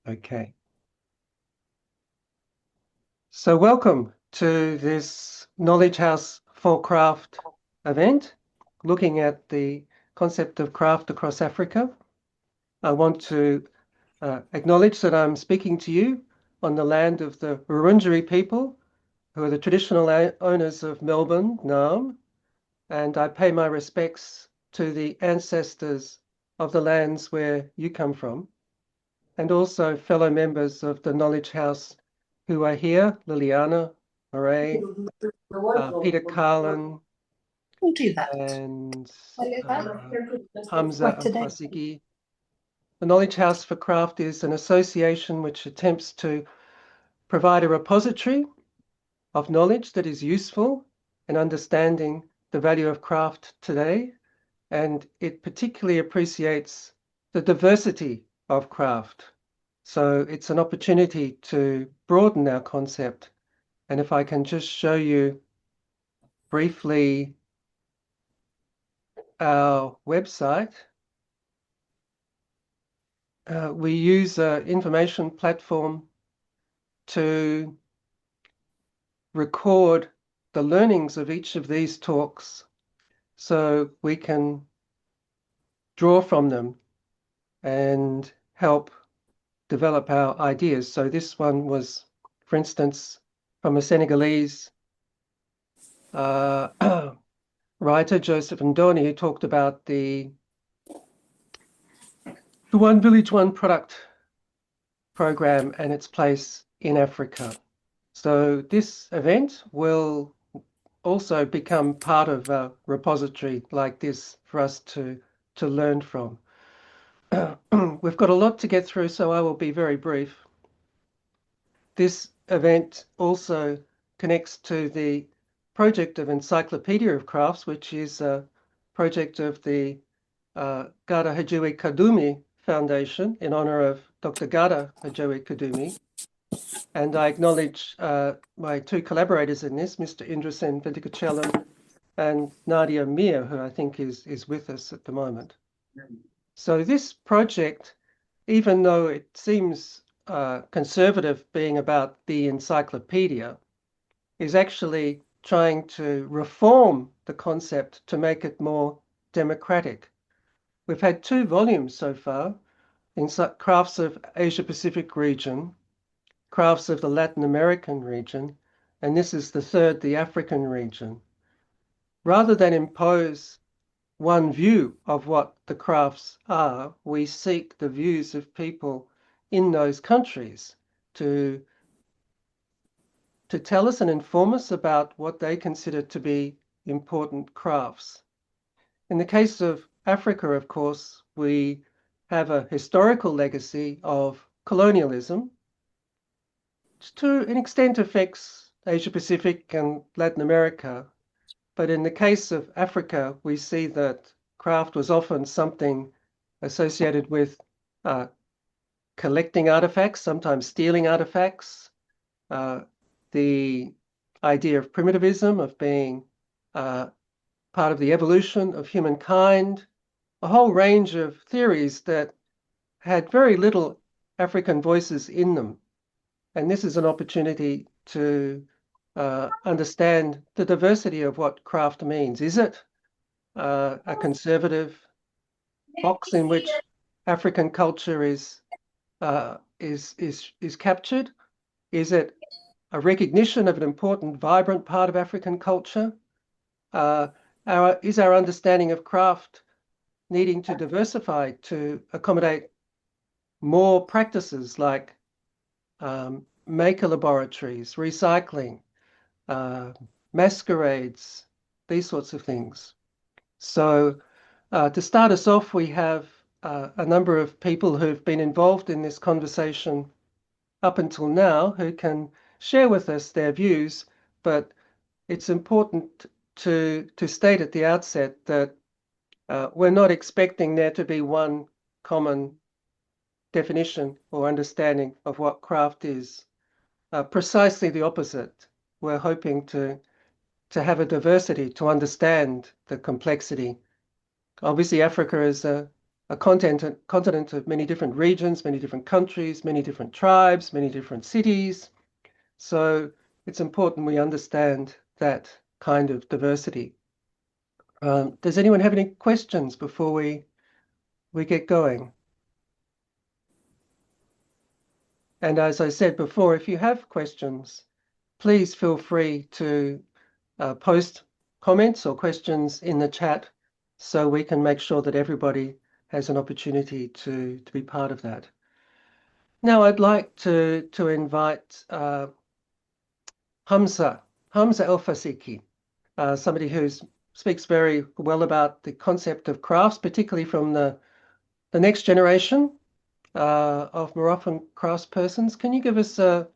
Okay. So welcome to this Knowledge House for Craft event, looking at the concept of craft across Africa. I want to acknowledge that I'm speaking to you on the land of the Wurundjeri people, who are the traditional owners of Melbourne, Naarm, and I pay my respects to the ancestors of the lands where you come from, and also fellow members of the Knowledge House who are here, Liliana, Murray, Peter Carlin, We'll do that. and Hamza Mfasiki. The Knowledge House for Craft is an association which attempts to provide a repository of knowledge that is useful in understanding the value of craft today, and it particularly appreciates the diversity of craft. So it's an opportunity to broaden our concept. And if I can just show you briefly our website, we use an information platform to record the learnings of each of these talks so we can draw from them and help develop our ideas. So this one was, for instance, from a Senegalese writer, Joseph Ndoni, who talked about the One Village, One Product program and its place in Africa. So this event will also become part of a repository like this for us to learn from. We've got a lot to get through, so I will be very brief. This event also connects to the project of Encyclopedia of Crafts, which is a project of the Gada Hajui Kadumi Foundation in honor of Dr. Gada Hajui Kadumi. And I acknowledge my two collaborators in this, Mr. Indrasen Ventukachelam and Nadia Mir, who I think is with us at the moment. So this project, even though it seems conservative being about the encyclopedia, is actually trying to reform the concept to make it more democratic. We've had 2 volumes so far in Crafts of Asia Pacific region, Crafts of the Latin American region, and this is the 3rd, the African region. Rather than impose one view of what the crafts are, we seek the views of people in those countries to tell us and inform us about what they consider to be important crafts. In the case of Africa, of course, we have a historical legacy of colonialism, which to an extent affects Asia Pacific and Latin America. But in the case of Africa, we see that craft was often something associated with collecting artifacts, sometimes stealing artifacts, the idea of primitivism, of being part of the evolution of humankind, a whole range of theories that had very little African voices in them. And this is an opportunity to understand the diversity of what craft means. Is it a conservative box in which African culture is captured? Is it a recognition of an important, vibrant part of African culture? Is our understanding of craft needing to diversify to accommodate more practices like maker laboratories, recycling, masquerades, these sorts of things? So to start us off, we have a number of people who've been involved in this conversation up until now who can share with us their views, but it's important to state at the outset that we're not expecting there to be one common definition or understanding of what craft is. Precisely the opposite. We're hoping to have a diversity, to understand the complexity. Obviously, Africa is a a continent of many different regions, many different countries, many different tribes, many different cities. So it's important we understand that kind of diversity. Does anyone have any questions before we get going? And as I said before, if you have questions, please feel free to post comments or questions in the chat so we can make sure that everybody has an opportunity to be part of that. Now I'd like to invite Hamza El-Fasiki, somebody who speaks very well about the concept of crafts, particularly from the next generation of Moroccan craftspersons. Can you give us a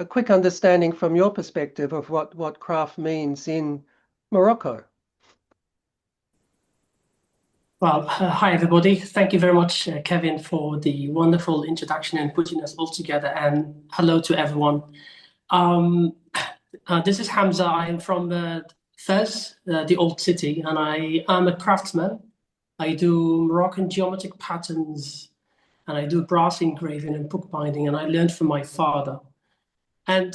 quick understanding from your perspective of what craft means in Morocco? Well, hi everybody. Thank you very much, Kevin, for the wonderful introduction and putting us all together. And hello to everyone. This is Hamza. I am from Fez, the old city, and I am a craftsman. I do Moroccan geometric patterns, and I do brass engraving and bookbinding, and I learned from my father. And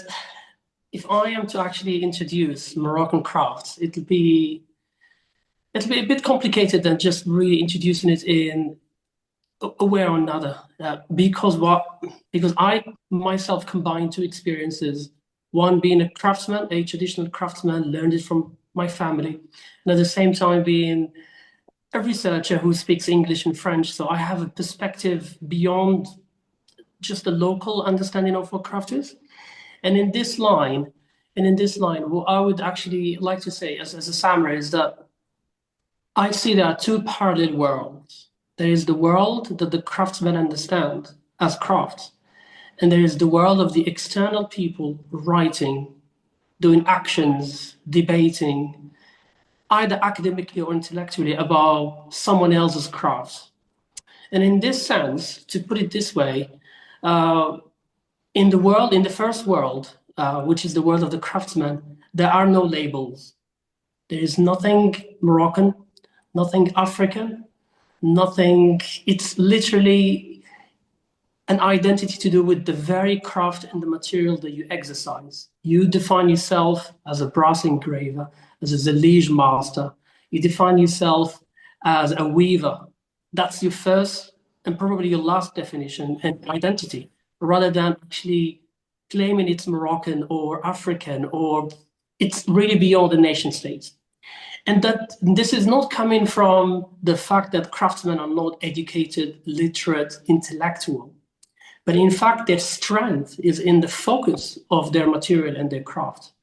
if I am to actually introduce Moroccan crafts, it'll be a bit complicated than just really introducing it in a way or another, because I myself combine two experiences. One being a craftsman, a traditional craftsman, learned it from my family, and at the same time being a researcher who speaks English and French. So I have a perspective beyond just the local understanding of what craft is. And in this line, what I would actually like to say as a summary is that I see there are two parallel worlds. There is the world that the craftsmen understand as crafts, and there is the world of the external people writing, doing actions, debating, either academically or intellectually about someone else's crafts. And in this sense, to put it this way, in the first world, which is the world of the craftsman, there are no labels. There is nothing Moroccan, nothing African, nothing. It's literally an identity to do with the very craft and the material that you exercise. You define yourself as a brass engraver, as a zellige master. You define yourself as a weaver. That's your first and probably your last definition and identity, rather than actually claiming it's Moroccan or African, or it's really beyond the nation states. And that this is not coming from the fact that craftsmen are not educated, literate, intellectual, but in fact, their strength is in the focus of their material and their craft.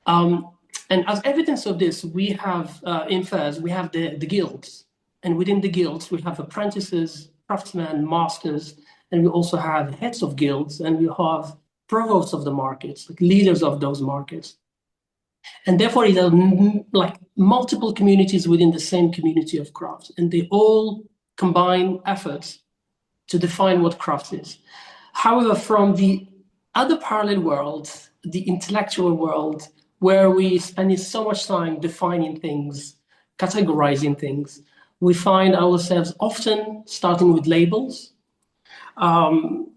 And as evidence of this, we have in Fez, we have the guilds. And within the guilds, we have apprentices, craftsmen, masters, and we also have heads of guilds, and we have provosts of the markets, like leaders of those markets. And therefore, it are like multiple communities within the same community of crafts, and they all combine efforts to define what craft is. However, from the other parallel world, the intellectual world, where we spend so much time defining things, categorizing things, we find ourselves often starting with labels. And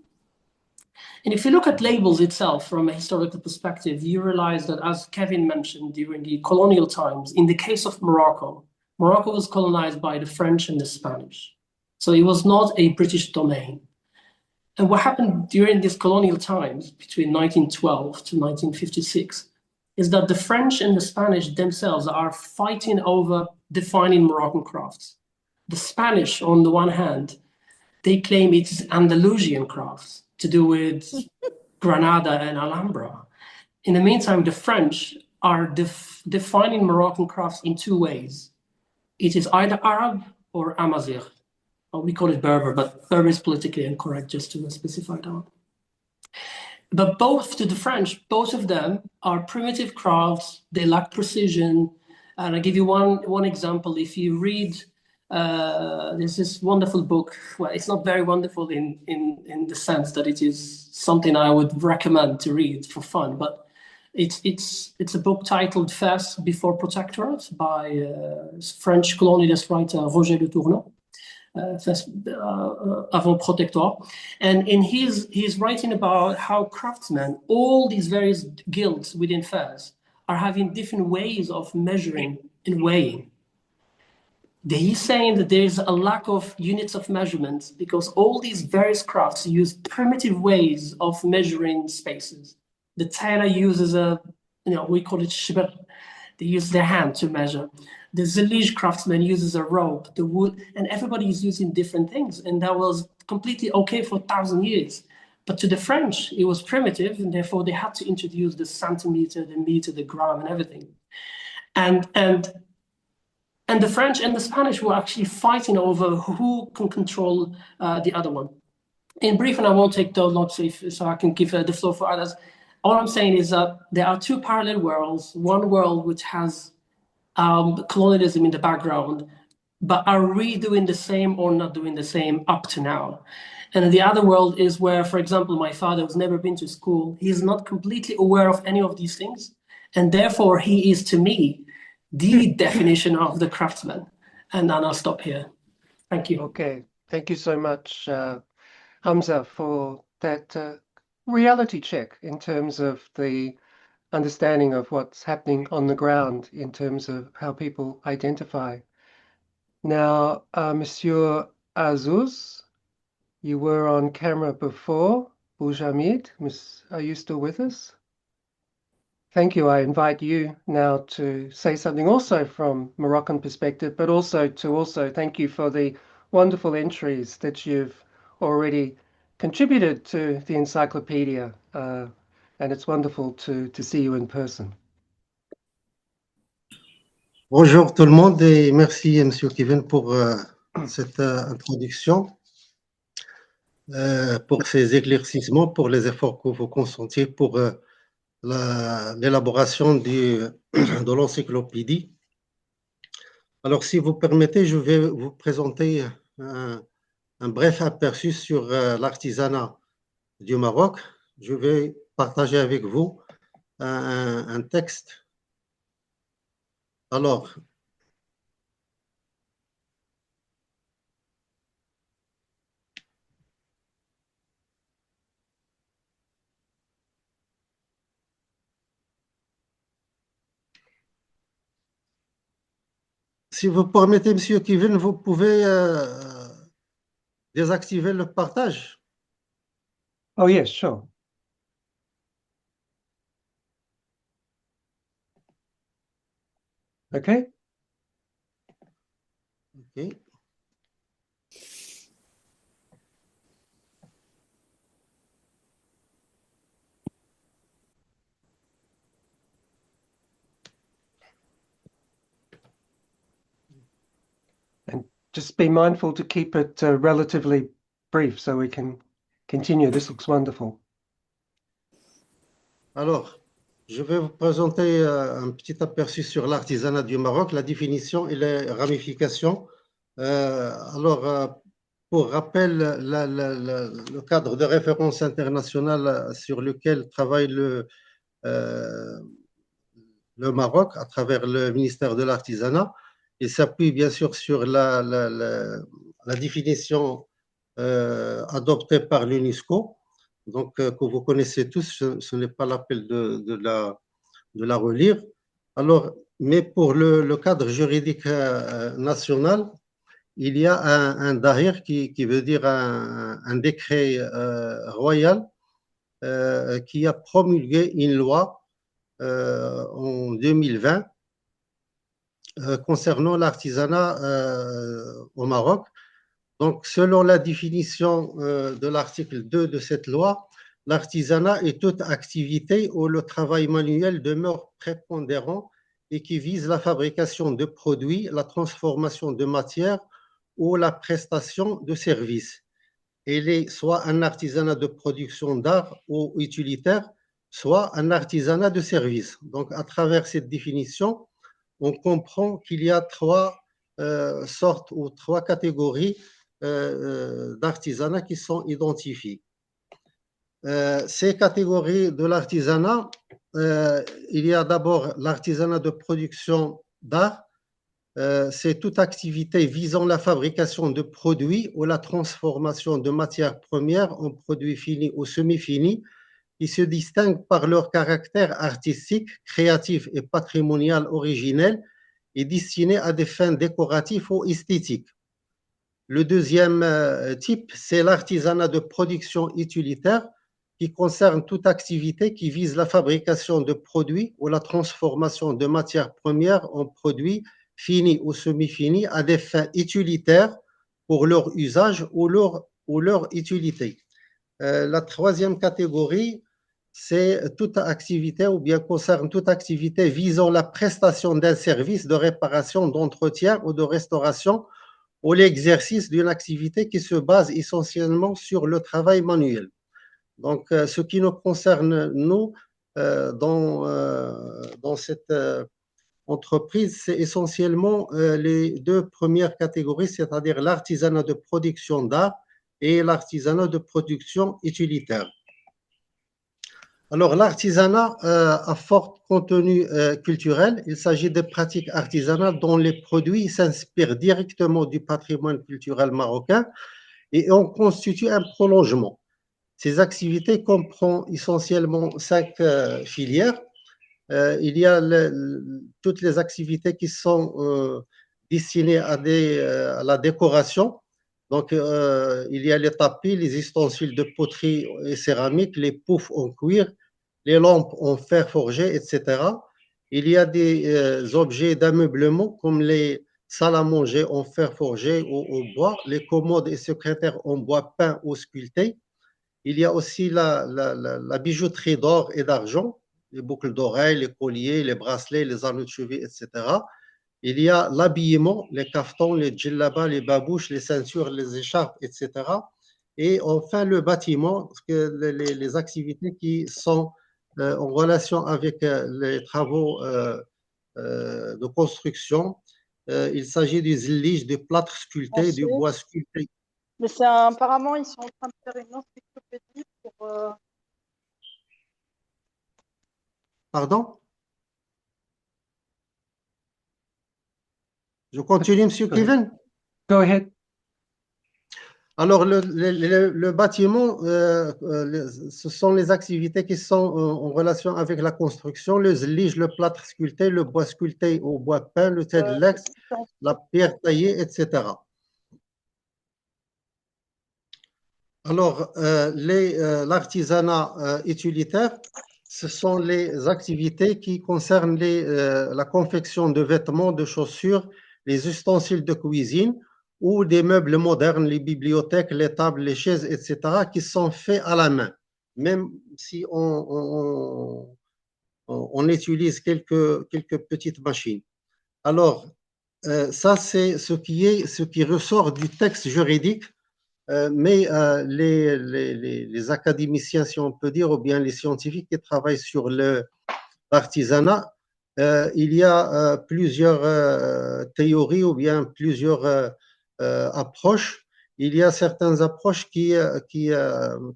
if you look at labels itself from a historical perspective, you realize that, as Kevin mentioned, during the colonial times, in the case of Morocco, Morocco was colonized by the French and the Spanish. So it was not a British domain. And what happened during these colonial times, between 1912 to 1956, is that the French and the Spanish themselves are fighting over defining Moroccan crafts. The Spanish, on the one hand, they claim it's Andalusian crafts to do with Granada and Alhambra. In the meantime, the French are defining Moroccan crafts in two ways. It is either Arab or Amazigh. We call it Berber, but Berber is politically incorrect, just to specify that. But both, to the French, both of them are primitive crafts. They lack precision. And I give you one example. If you read, there's this wonderful book. Well, it's not very wonderful in the sense that it is something I would recommend to read for fun, but it's a book titled Fez Before Protectorate by French colonialist writer Roger Le Tourneau. avant-protectoire. And in he's writing about how craftsmen, all these various guilds within furs, are having different ways of measuring and weighing. He's saying that there's a lack of units of measurement because all these various crafts use primitive ways of measuring spaces. The tailor uses we call it shibr. They use their hand to measure. The Zelig craftsman uses a rope, the wood, and everybody is using different things. And that was completely okay for 1,000 years. But to the French, it was primitive, and therefore they had to introduce the centimeter, the meter, the gram, and everything. And the French and the Spanish were actually fighting over who can control the other one. In brief, and I won't take too long so I can give the floor for others. All I'm saying is that there are two parallel worlds. One world which has colonialism in the background, but are we doing the same or not doing the same up to now? And the other world is where, for example, my father has never been to school. He's not completely aware of any of these things. And therefore, he is, to me, the definition of the craftsman. And then I'll stop here. Thank you. Okay, thank you so much, Hamza, for that reality check in terms of the understanding of what's happening on the ground in terms of how people identify. Now, Monsieur Azuz, you were on camera before. Boujamid, are you still with us? Thank you. I invite you now to say something also from Moroccan perspective, but also thank you for the wonderful entries that you've already contributed to the encyclopedia. And it's wonderful to see you in person. Bonjour tout le monde et merci Monsieur Kevin pour cette introduction, pour ces éclaircissements, pour les efforts que vous consentiez pour l'élaboration de l'encyclopédie. Alors, si vous permettez, je vais vous présenter un bref aperçu sur l'artisanat du Maroc. Je vais partager avec vous un texte. Alors, si vous permettez, Monsieur Kevin, vous pouvez désactiver le partage. Oh, yes, sure. Okay. Okay. And just be mindful to keep it relatively brief so we can continue. This looks wonderful. Alors, je vais vous présenter un petit aperçu sur l'artisanat du Maroc, la définition et les ramifications. Pour rappel, le cadre de référence international sur lequel travaille le Maroc à travers le ministère de l'Artisanat, il s'appuie bien sûr sur la définition adoptée par l'UNESCO, donc que vous connaissez tous, ce n'est pas l'appel de la relire. Alors, mais pour le cadre juridique national, il y a un dahir qui veut dire un décret royal qui a promulgué une loi en 2020 concernant l'artisanat au Maroc. Donc, selon la définition de l'article 2 de cette loi, l'artisanat est toute activité où le travail manuel demeure prépondérant et qui vise la fabrication de produits, la transformation de matières ou la prestation de services. Il est soit un artisanat de production d'art ou utilitaire, soit un artisanat de service. Donc, à travers cette définition, on comprend qu'il y a trois sortes ou trois catégories d'artisanat qui sont identifiées. Ces catégories de l'artisanat, il y a d'abord l'artisanat de production d'art, c'est toute activité visant la fabrication de produits ou la transformation de matières premières en produits finis ou semi-finis qui se distinguent par leur caractère artistique, créatif et patrimonial originel et destinés à des fins décoratives ou esthétiques. Le deuxième type, c'est l'artisanat de production utilitaire qui concerne toute activité qui vise la fabrication de produits ou la transformation de matières premières en produits finis ou semi-finis à des fins utilitaires pour leur usage ou leur utilité. La troisième catégorie, c'est toute activité ou bien concerne toute activité visant la prestation d'un service de réparation, d'entretien ou de restauration ou l'exercice d'une activité qui se base essentiellement sur le travail manuel. Donc, ce qui nous concerne, nous, dans cette entreprise, c'est essentiellement les deux premières catégories, c'est-à-dire l'artisanat de production d'art et l'artisanat de production utilitaire. Alors, l'artisanat a fort contenu culturel. Il s'agit de pratiques artisanales dont les produits s'inspirent directement du patrimoine culturel marocain et en constituent un prolongement. Ces activités comprennent essentiellement 5 filières. Il y a toutes les activités qui sont destinées à la décoration. Donc, il y a les tapis, les ustensiles de poterie et céramique, les poufs en cuir, les lampes en fer forgé, etc. Il y a des objets d'ameublement comme les salles à manger en fer forgé ou au bois, les commodes et secrétaires en bois peint ou sculpté. Il y a aussi la bijouterie d'or et d'argent, les boucles d'oreilles, les colliers, les bracelets, les anneaux de cheville, etc. Il y a l'habillement, les caftans, les djellabas, les babouches, les ceintures, les écharpes, etc. Et enfin, le bâtiment, les activités qui sont en relation avec les travaux de construction. Il s'agit du zillige, du plâtre sculpté, du bois sculpté. Mais c'est apparemment, ils sont en train de faire une encyclopédie pour. Pardon? Je continue, Monsieur Kevin? Go ahead. Alors, le bâtiment, ce sont les activités qui sont en relation avec la construction, le zlige, le plâtre sculpté, le bois sculpté au bois peint, le tedlex, la pierre taillée, etc. Alors, l'artisanat utilitaire, ce sont les activités qui concernent la confection de vêtements, de chaussures, les ustensiles de cuisine ou des meubles modernes, les bibliothèques, les tables, les chaises, etc., qui sont faits à la main, même si on utilise quelques petites machines. Alors, ça, c'est ce qui ressort du texte juridique, mais les académiciens, si on peut dire, ou bien les scientifiques qui travaillent sur l'artisanat, il y a plusieurs théories ou bien plusieurs approches. Il y a certaines approches qui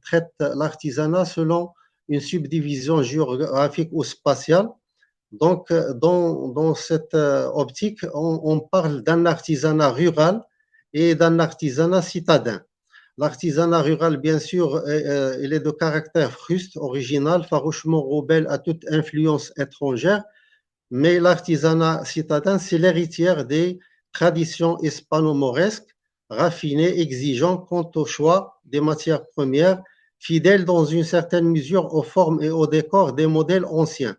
traitent l'artisanat selon une subdivision géographique ou spatiale. Donc, dans cette optique, on parle d'un artisanat rural et d'un artisanat citadin. L'artisanat rural, bien sûr, il est de caractère fruste, original, farouchement rebelle à toute influence étrangère, mais l'artisanat citadin, c'est l'héritière des traditions hispano-mauresques, raffiné, exigeant quant au choix des matières premières, fidèle dans une certaine mesure aux formes et aux décors des modèles anciens.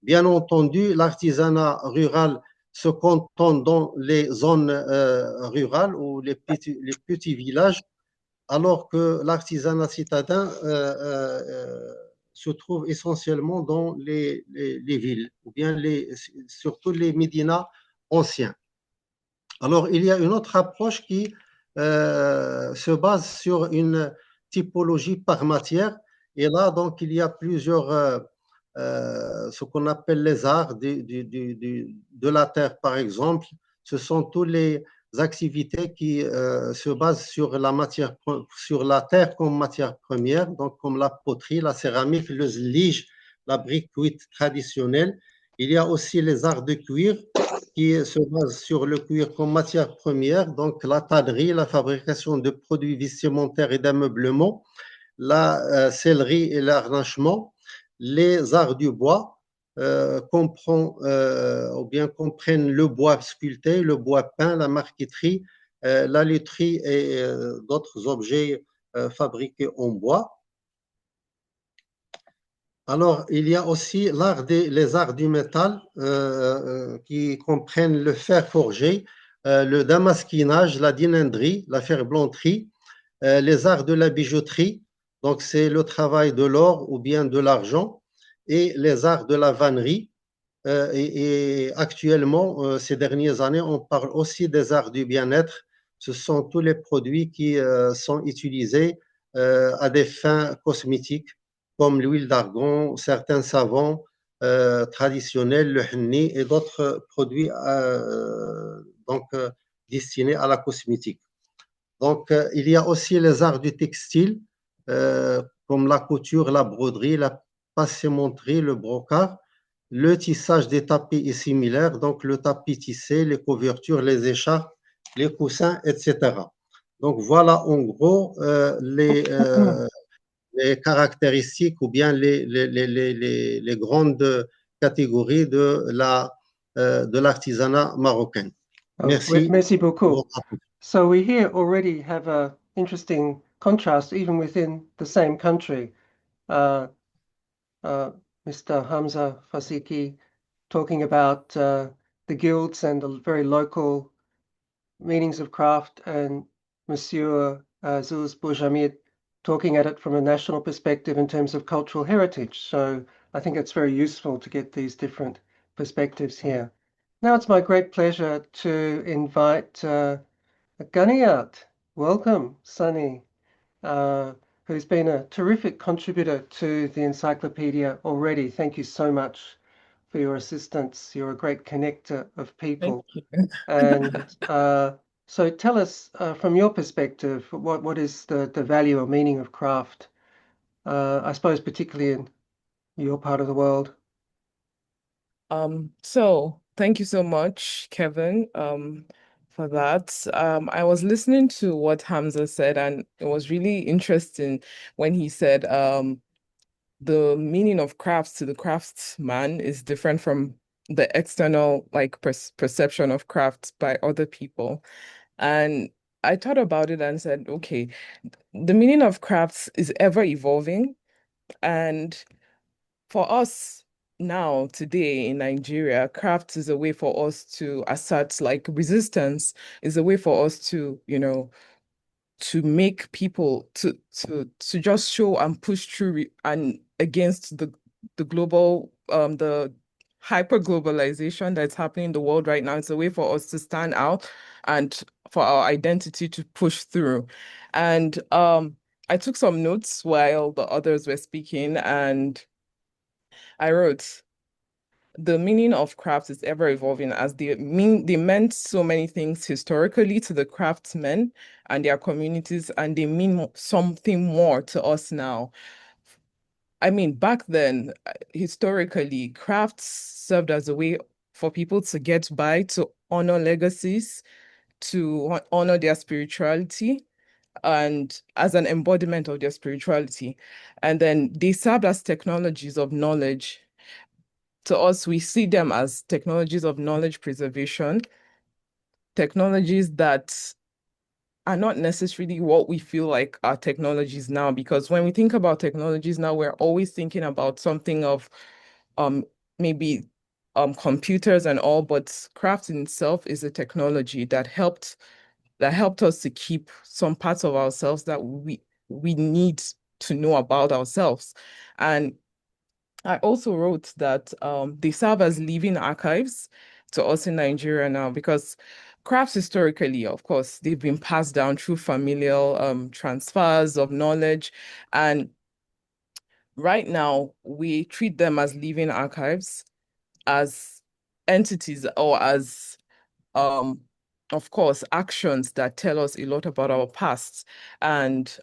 Bien entendu, l'artisanat rural se cantonne dans les zones rurales ou les petits villages, alors que l'artisanat citadin se trouve essentiellement dans les villes, ou bien surtout les médinas anciens. Alors, il y a une autre approche qui se base sur une typologie par matière. Et là, donc, il y a plusieurs, ce qu'on appelle les arts de la terre, par exemple. Ce sont tous les activités qui se basent sur sur la terre comme matière première, donc comme la poterie, la céramique, le zlige, la brique cuite traditionnelle. Il y a aussi les arts de cuir qui se base sur le cuir comme matière première, donc la tannerie, la fabrication de produits vestimentaires et d'ameublement, la sellerie et l'arrachement, les arts du bois, ou bien comprennent le bois sculpté, le bois peint, la marqueterie, la lutherie et d'autres objets fabriqués en bois. Alors, il y a aussi les arts du métal qui comprennent le fer forgé, le damasquinage, la dinanderie, la ferblanterie, les arts de la bijouterie, donc c'est le travail de l'or ou bien de l'argent, et les arts de la vannerie. Et actuellement, ces dernières années, on parle aussi des arts du bien-être. Ce sont tous les produits qui sont utilisés à des fins cosmétiques, comme l'huile d'argan, certains savons traditionnels, le henni et d'autres produits destinés à la cosmétique. Donc, il y a aussi les arts du textile, comme la couture, la broderie, la passementerie, le brocart, le tissage des tapis et similaires, donc le tapis tissé, les couvertures, les écharpes, les coussins, etc. Donc, voilà en gros les caractéristiques ou bien les grandes catégories de l'artisanat marocain. Oh, Merci. merci beaucoup. So we here already have a interesting contrast even within the same country. Uh, Mr. Hamza Fasiki talking about the guilds and the very local meanings of craft, and Monsieur Zuz Bourjamid talking at it from a national perspective in terms of cultural heritage. So I think it's very useful to get these different perspectives here. Now it's my great pleasure to invite Ganiyat. Welcome, Sunny, who's been a terrific contributor to the encyclopedia already. Thank you so much for your assistance. You're a great connector of people. Thank you. And so tell us from your perspective, what is the value or meaning of craft, I suppose particularly in your part of the world? So thank you so much, Kevin, for that. I was listening to what Hamza said, and it was really interesting when he said the meaning of crafts to the craftsman is different from the external like perception of crafts by other people. And I thought about it and said, okay, the meaning of crafts is ever evolving. And for us now, today in Nigeria, craft is a way for us to assert like resistance, is a way for us to, to make people to just show and push through and against the global the hyper globalization that's happening in the world right now. It's a way for us to stand out and for our identity to push through. And I took some notes while the others were speaking, and I wrote, the meaning of craft is ever evolving as they meant so many things historically to the craftsmen and their communities, and they mean something more to us now. I mean, back then, historically, crafts served as a way for people to get by, to honor legacies, to honor their spirituality, and as an embodiment of their spirituality. And then they served as technologies of knowledge. To us, we see them as technologies of knowledge preservation, technologies that are not necessarily what we feel like are technologies now, because when we think about technologies now, we're always thinking about something of maybe computers and all, but craft in itself is a technology that helped us to keep some parts of ourselves that we need to know about ourselves. And I also wrote that they serve as living archives to us in Nigeria now, because crafts historically, of course, they've been passed down through familial transfers of knowledge. And right now, we treat them as living archives, as entities, or as, of course, actions that tell us a lot about our past. And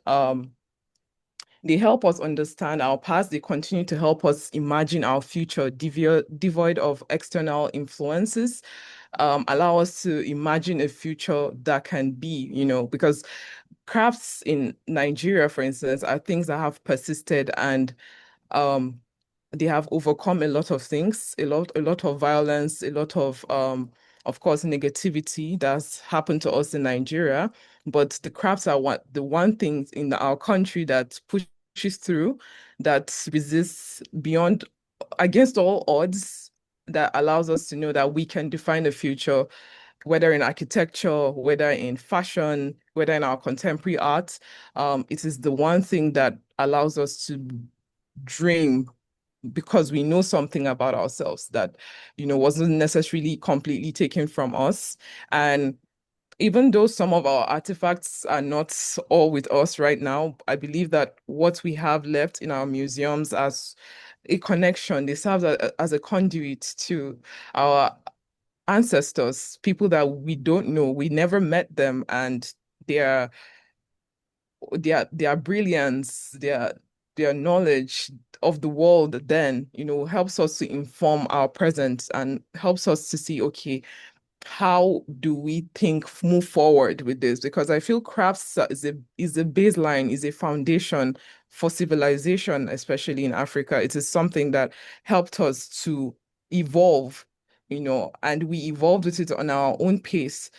They help us understand our past. They continue to help us imagine our future, devoid of external influences, allow us to imagine a future that can be, because crafts in Nigeria, for instance, are things that have persisted and um, they have overcome a lot of things, a lot of violence, a lot of course, negativity that's happened to us in Nigeria. But the crafts are the one thing in our country that pushes through, that resists beyond, against all odds, that allows us to know that we can define the future, whether in architecture, whether in fashion, whether in our contemporary art. It is the one thing that allows us to dream because we know something about ourselves that, wasn't necessarily completely taken from us. And even though some of our artifacts are not all with us right now, I believe that what we have left in our museums as a connection, they serve as a conduit to our ancestors, people that we don't know, we never met them, and their their brilliance, their knowledge of the world then, helps us to inform our present and helps us to see, okay, how do we move forward with this? Because I feel crafts is a baseline, is a foundation for civilization, especially in Africa. It is something that helped us to evolve, and we evolved with it on our own pace,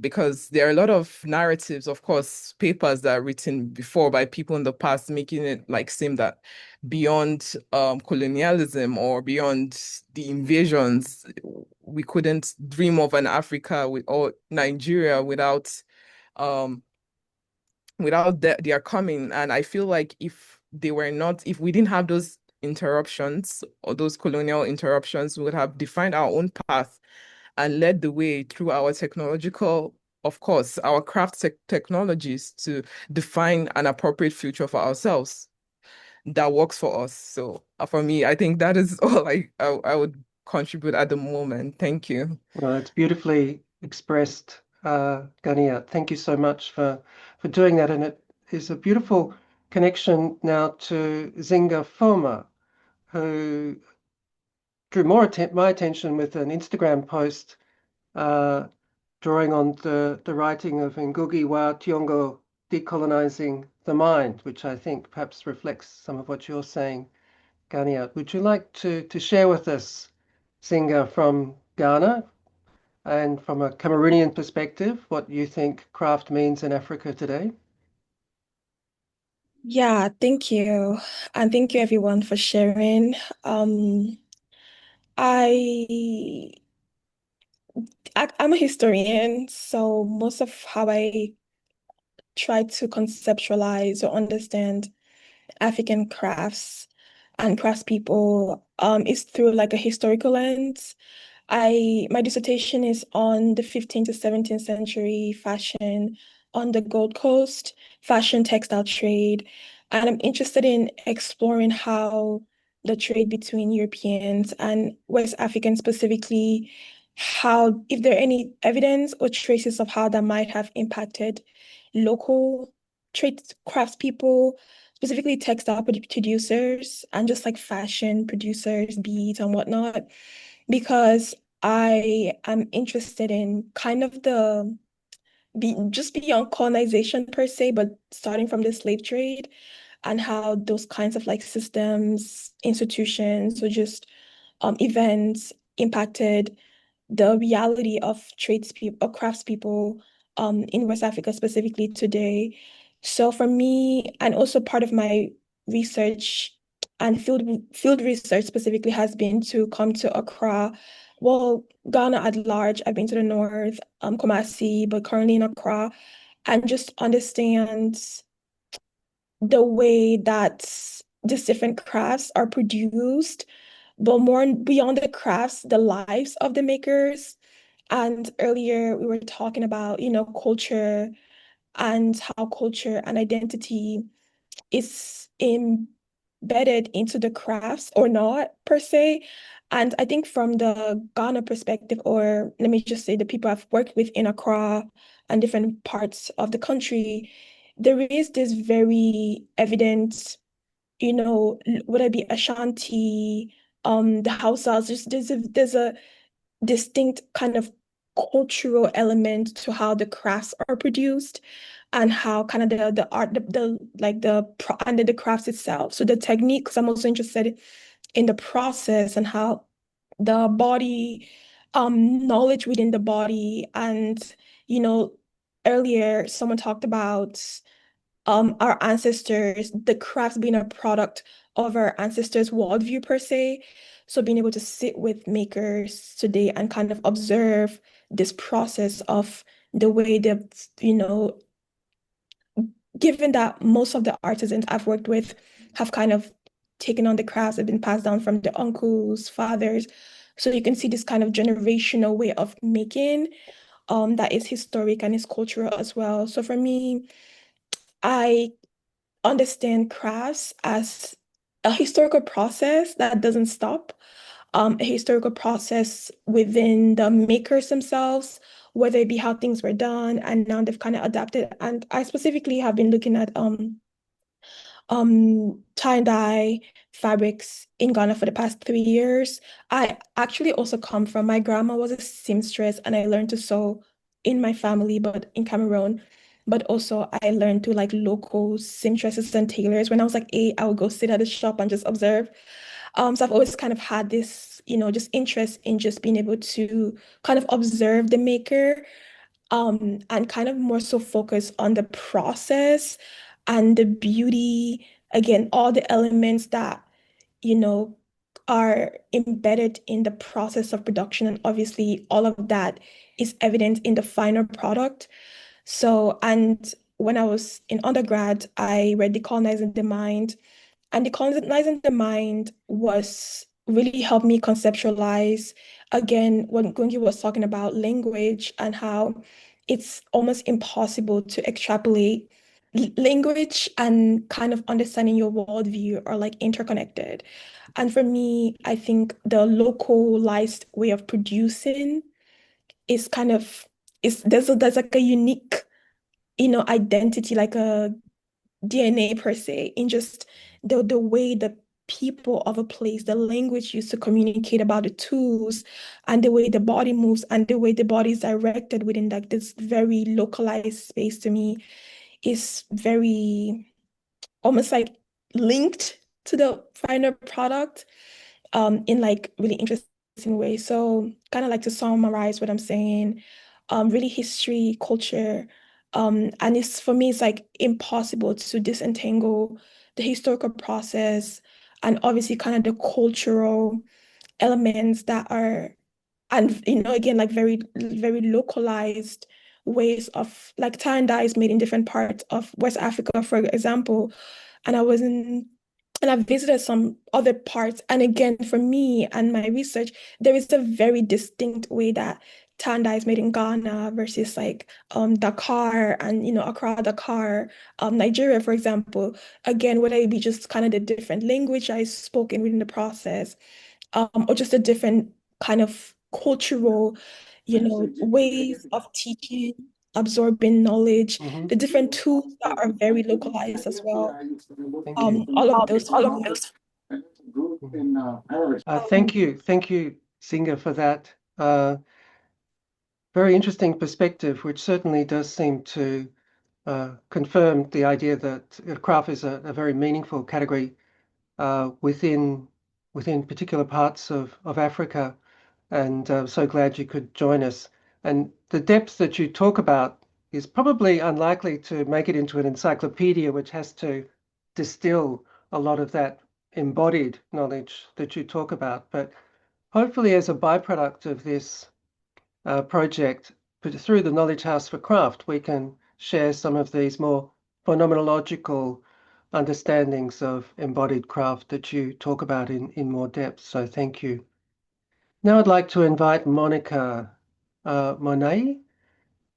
because there are a lot of narratives, of course, papers that are written before by people in the past, making it like seem that beyond colonialism or beyond the invasions, we couldn't dream of an Africa or Nigeria um without their coming. And I feel like if we didn't have those interruptions or those colonial interruptions, we would have defined our own path and led the way through our technological, of course, our craft technologies to define an appropriate future for ourselves that works for us. So for me, I think that is all I would contribute at the moment. Thank you. Well, it's beautifully expressed, Gania. Thank you so much for doing that. And it is a beautiful connection now to Zinga Foma, who drew my attention with an Instagram post uh, drawing on the writing of Ngugi wa Thiong'o, Decolonizing the Mind, which I think perhaps reflects some of what you're saying, Gania. Would you like to share with us, Zinga, from Ghana, and from a Cameroonian perspective, what you think craft means in Africa today? Yeah, thank you. And thank you everyone for sharing. Um, I, I'm a historian, so most of how I try to conceptualize or understand African crafts and craftspeople is through like a historical lens. My dissertation is on the 15th to 17th century fashion on the Gold Coast, fashion textile trade, and I'm interested in exploring how the trade between Europeans and West Africans specifically, how if there are any evidence or traces of how that might have impacted local trade craftspeople, specifically textile producers and just like fashion producers, beads and whatnot, because I am interested in kind of just beyond colonization per se, but starting from the slave trade and how those kinds of like systems, institutions, or just events impacted the reality of tradespeople or craftspeople in West Africa specifically today. So for me, and also part of my research and field research specifically has been to come to Accra. Well, Ghana at large. I've been to the north, Kumasi, but currently in Accra, and just understand the way that these different crafts are produced, but more beyond the crafts, the lives of the makers. And earlier we were talking about, culture and how culture and identity is embedded into the crafts or not per se. And I think from the Ghana perspective, or let me just say the people I've worked with in Accra and different parts of the country, there is this very evident would it be Ashanti, the Hausas, there's a distinct kind of cultural element to how the crafts are produced and how kind of the art the like the pro and the crafts itself. So the techniques, I'm also interested in the process and how the body, knowledge within the body, and you know, earlier someone talked about our ancestors, the crafts being a product of our ancestors' worldview per se. So being able to sit with makers today and kind of observe this process of the way they've, given that most of the artisans I've worked with have kind of taken on the crafts, have been passed down from their uncles, fathers. So you can see this kind of generational way of making that is historic and is cultural as well. So for me, I understand crafts as a historical process that doesn't stop, a historical process within the makers themselves, whether it be how things were done and now they've kind of adapted. And I specifically have been looking at tie-dye fabrics in Ghana for the past 3 years. I actually also come from, my grandma was a seamstress and I learned to sew in my family, but in Cameroon. But also I learned to like local seamstresses and tailors. When I was like 8, I would go sit at the shop and just observe. So I've always kind of had this, just interest in just being able to kind of observe the maker, and kind of more so focus on the process and the beauty, again, all the elements that, you know, are embedded in the process of production. And obviously, all of that is evident in the final product. So, and when I was in undergrad, I read Decolonizing the Mind, and decolonizing the mind was really helped me conceptualize again when Gungi was talking about language and how it's almost impossible to extrapolate language and kind of understanding your worldview are like interconnected. And for me, I think the localized way of producing is kind of is there's like a unique, identity, like a DNA per se, in just the way the people of a place, the language used to communicate about the tools and the way the body moves and the way the body is directed within like this very localized space to me is very almost like linked to the final product in like really interesting ways. So kind of like to summarize what I'm saying, really history, culture, and it's for me, it's like impossible to disentangle the historical process and obviously kind of the cultural elements that are, and again, like very, very localized ways of like tie and dye is made in different parts of West Africa, for example. And I was in and I've visited some other parts. And again, for me and my research, there is a very distinct way that Tanda is made in Ghana versus like Dakar and Accra, Dakar, Nigeria, for example. Again, whether it be just kind of the different language I spoken within the process, or just a different kind of cultural, ways of teaching, absorbing knowledge, the different tools that are very localized as well. Thank you. All of those All of things. those. Thank you, Singer, for that very interesting perspective, which certainly does seem to confirm the idea that craft is a very meaningful category within particular parts of Africa. And so glad you could join us. And the depth that you talk about is probably unlikely to make it into an encyclopedia, which has to distill a lot of that embodied knowledge that you talk about. But hopefully, as a byproduct of this project, but through the Knowledge House for Craft, we can share some of these more phenomenological understandings of embodied craft that you talk about in more depth. So thank you. Now I'd like to invite Monica Monet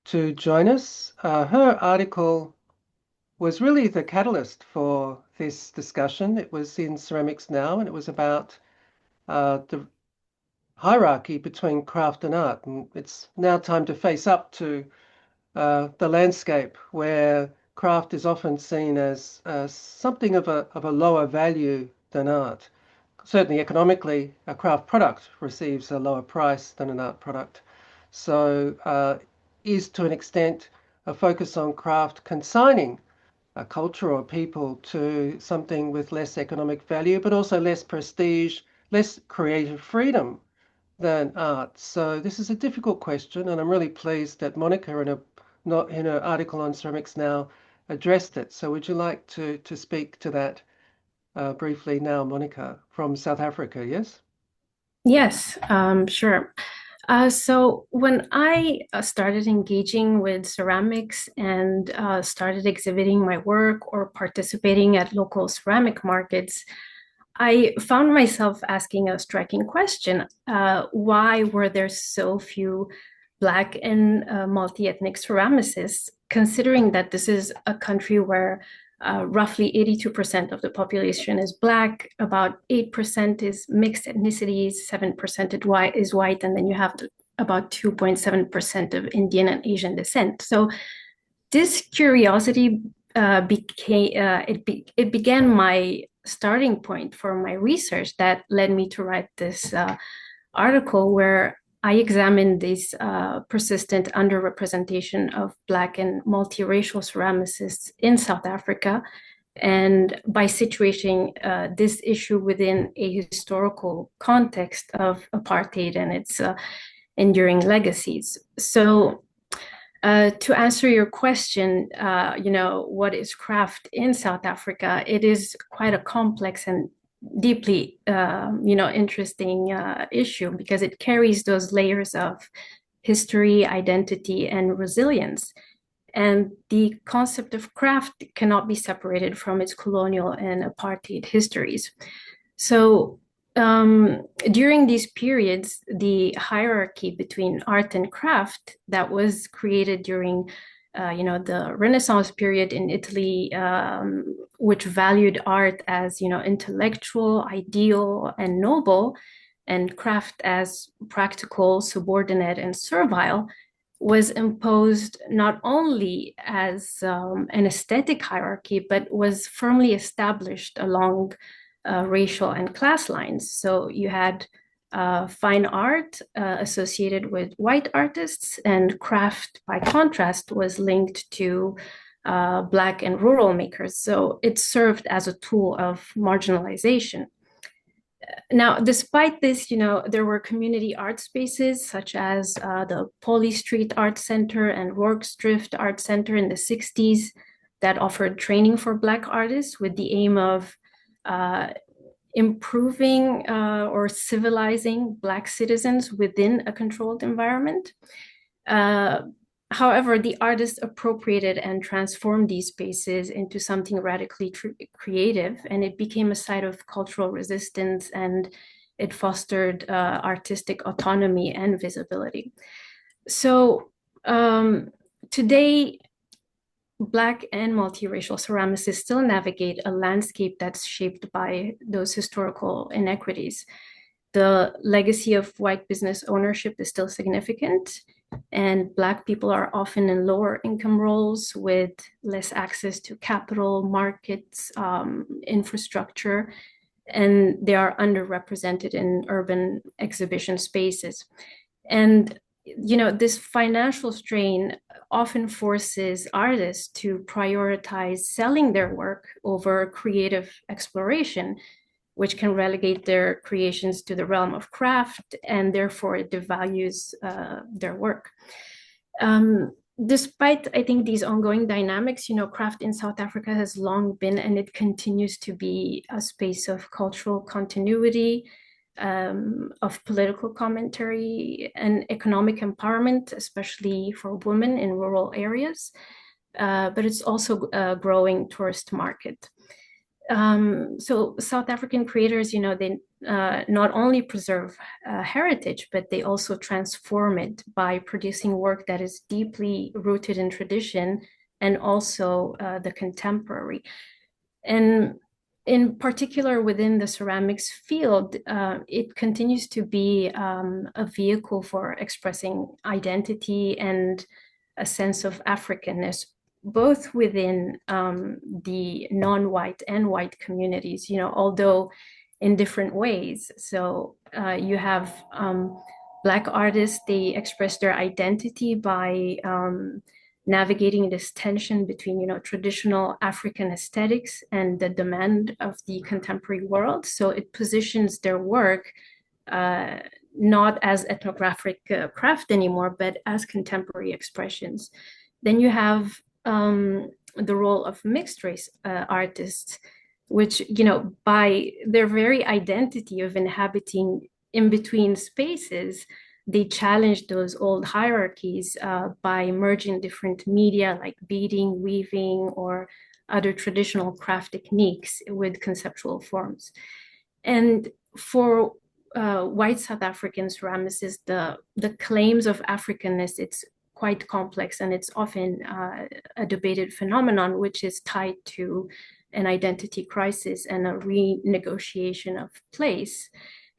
to join us. Her article was really the catalyst for this discussion. It was in Ceramics Now, and it was about the hierarchy between craft and art. And it's now time to face up to the landscape where craft is often seen as something of a lower value than art. Certainly economically, a craft product receives a lower price than an art product. So is to an extent a focus on craft consigning a culture or people to something with less economic value, but also less prestige, less creative freedom than art. So this is a difficult question, and I'm really pleased that Monica in her article on Ceramics Now addressed it. So would you like to speak to that briefly now, Monica, from South Africa, yes? Yes, sure. So when I started engaging with ceramics and started exhibiting my work or participating at local ceramic markets, I found myself asking a striking question. Why were there so few Black and multi-ethnic ceramicists, considering that this is a country where roughly 82% of the population is Black, about 8% is mixed ethnicities, 7% is white, and then you have about 2.7% of Indian and Asian descent. So this curiosity it began my starting point for my research that led me to write this article where I examined this persistent underrepresentation of Black and multiracial ceramicists in South Africa, and by situating this issue within a historical context of apartheid and its enduring legacies. So to answer your question, what is craft in South Africa? It is quite a complex and deeply, interesting issue because it carries those layers of history, identity, and resilience. And the concept of craft cannot be separated from its colonial and apartheid histories. So during these periods, the hierarchy between art and craft that was created during the Renaissance period in Italy, which valued art as, intellectual, ideal, and noble, and craft as practical, subordinate, and servile, was imposed not only as an aesthetic hierarchy, but was firmly established along racial and class lines. So you had fine art associated with white artists, and craft, by contrast, was linked to Black and rural makers. So it served as a tool of marginalization. Now, despite this, there were community art spaces such as the Polly Street Art Center and Rorke's Drift Art Center in the 60s that offered training for Black artists with the aim of improving or civilizing Black citizens within a controlled environment. However, the artists appropriated and transformed these spaces into something radically creative, and it became a site of cultural resistance, and it fostered artistic autonomy and visibility. So today, Black and multiracial ceramicists still navigate a landscape that's shaped by those historical inequities. The legacy of white business ownership is still significant, and Black people are often in lower income roles with less access to capital, markets, infrastructure, and they are underrepresented in urban exhibition spaces. And this financial strain often forces artists to prioritize selling their work over creative exploration, which can relegate their creations to the realm of craft, and therefore it devalues their work. Despite, I think, these ongoing dynamics, craft in South Africa has long been, and it continues to be, a space of cultural continuity, of political commentary and economic empowerment, especially for women in rural areas. But it's also a growing tourist market. So South African creators, they not only preserve heritage, but they also transform it by producing work that is deeply rooted in tradition and also the contemporary. And in particular, within the ceramics field, it continues to be a vehicle for expressing identity and a sense of Africanness, both within the non-white and white communities, although in different ways. So you have Black artists, they express their identity by navigating this tension between, traditional African aesthetics and the demand of the contemporary world. So it positions their work not as ethnographic craft anymore, but as contemporary expressions. Then you have the role of mixed race artists, which, by their very identity of inhabiting in between spaces, they challenge those old hierarchies by merging different media like beading, weaving, or other traditional craft techniques with conceptual forms. And for white South African ceramicists, the claims of Africanness, it's quite complex, and it's often a debated phenomenon, which is tied to an identity crisis and a renegotiation of place.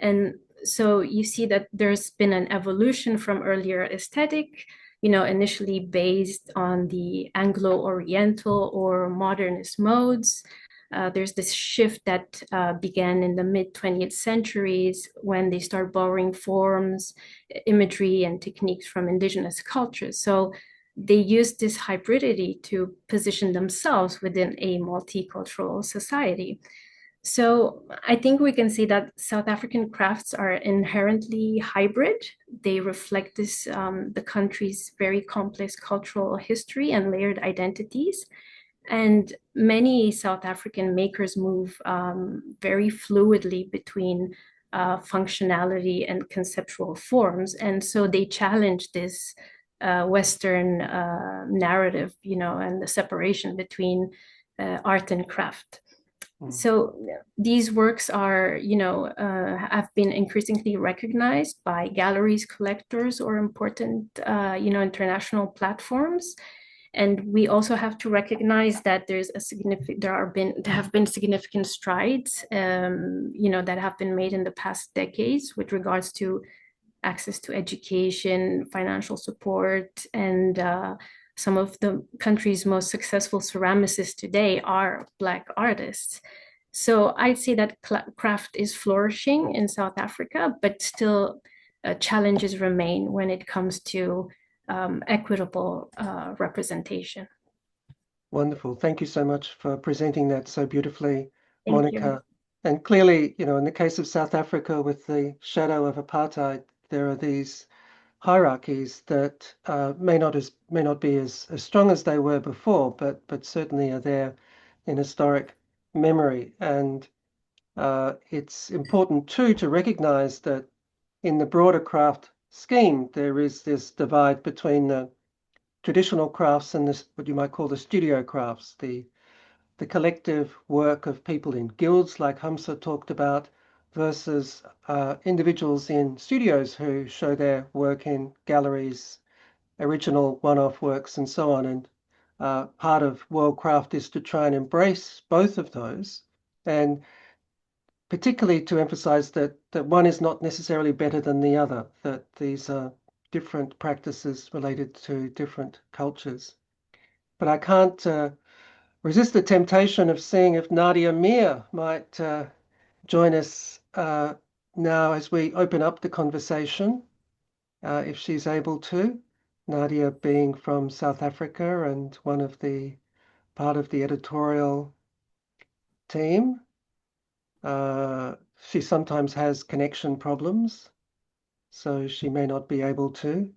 And so you see that there's been an evolution from earlier aesthetic, initially based on the Anglo-Oriental or modernist modes. There's this shift that began in the mid-20th centuries when they start borrowing forms, imagery, and techniques from indigenous cultures. So they use this hybridity to position themselves within a multicultural society. So I think we can say that South African crafts are inherently hybrid. They reflect this the country's very complex cultural history and layered identities. And many South African makers move very fluidly between functionality and conceptual forms. And so they challenge this Western narrative, and the separation between art and craft. So these works are, have been increasingly recognized by galleries, collectors, or important, international platforms. And we also have to recognize that there have been significant strides, that have been made in the past decades with regards to access to education, financial support, and some of the country's most successful ceramicists today are Black artists. So I'd say that craft is flourishing in South Africa, but still challenges remain when it comes to equitable representation. Wonderful. Thank you so much for presenting that so beautifully, Thank Monica. you. And clearly, in the case of South Africa with the shadow of apartheid, there are these hierarchies that may not be as strong as they were before, but certainly are there in historic memory. And it's important too to recognize that in the broader craft scheme, there is this divide between the traditional crafts and this, what you might call the studio crafts, the collective work of people in guilds like Hamza talked about, versus individuals in studios who show their work in galleries, original one-off works, and so on. And part of World Craft is to try and embrace both of those, and particularly to emphasize that one is not necessarily better than the other, that these are different practices related to different cultures. But I can't resist the temptation of seeing if Nadia Mir might join us now as we open up the conversation, if she's able to. Nadia being from South Africa and part of the editorial team. She sometimes has connection problems, so she may not be able to.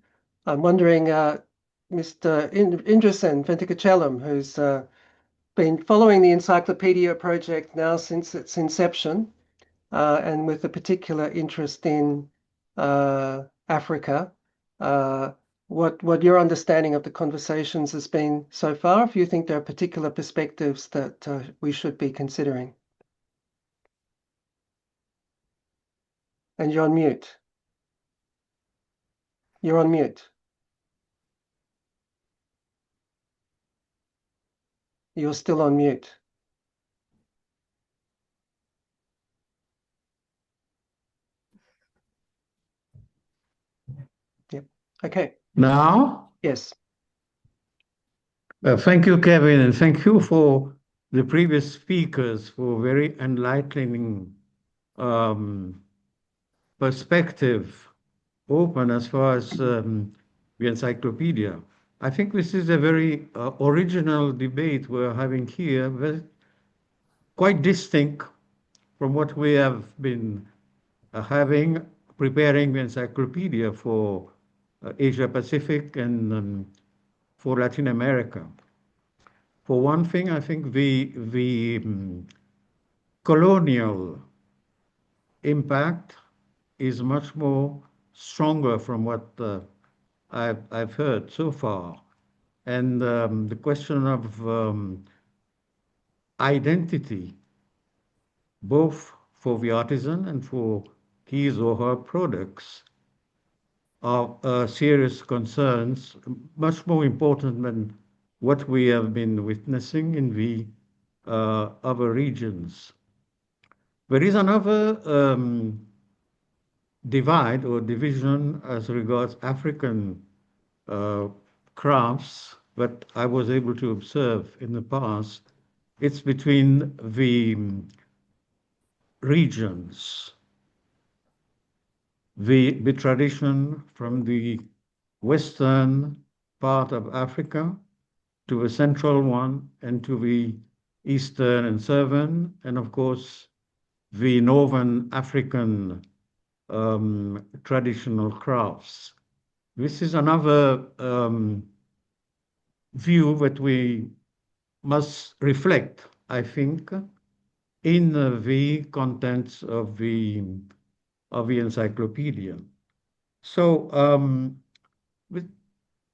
I'm wondering, Mr. Indrasen Ventikachalam, who's been following the Encyclopedia project now since its inception, and with a particular interest in Africa, what your understanding of the conversations has been so far, if you think there are particular perspectives that we should be considering. And you're on mute. You're on mute. You're still on mute. Yep. Okay. Now? Yes. Thank you, Kevin, and thank you for the previous speakers for very enlightening um, perspective open as far as the encyclopedia. I think this is a very original debate we're having here, quite distinct from what we have been having, preparing the encyclopedia for Asia Pacific and for Latin America. For one thing, I think the colonial impact is much more stronger from what I've heard so far. And the question of identity, both for the artisan and for his or her products, are serious concerns, much more important than what we have been witnessing in the other regions. There is another divide or division as regards African uh, crafts that I was able to observe in the past. It's between the regions, the tradition from the western part of Africa to the central one and to the eastern and southern, and of course the northern African traditional crafts. This is another view that we must reflect, I think, in the contents of the encyclopedia. So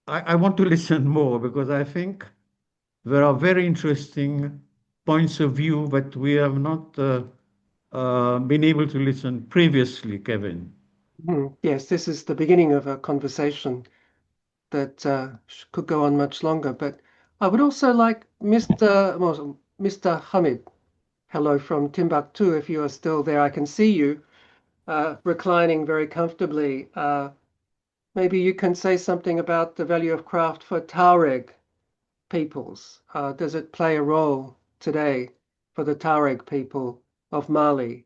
I want to listen more because I think there are very interesting points of view that we have not been able to listen previously, Kevin. Yes, this is the beginning of a conversation that could go on much longer. But I would also like Mr. Hamid. Hello from Timbuktu. If you are still there, I can see you reclining very comfortably. Maybe you can say something about the value of craft for Tuareg peoples. Does it play a role today for the Tuareg people of Mali?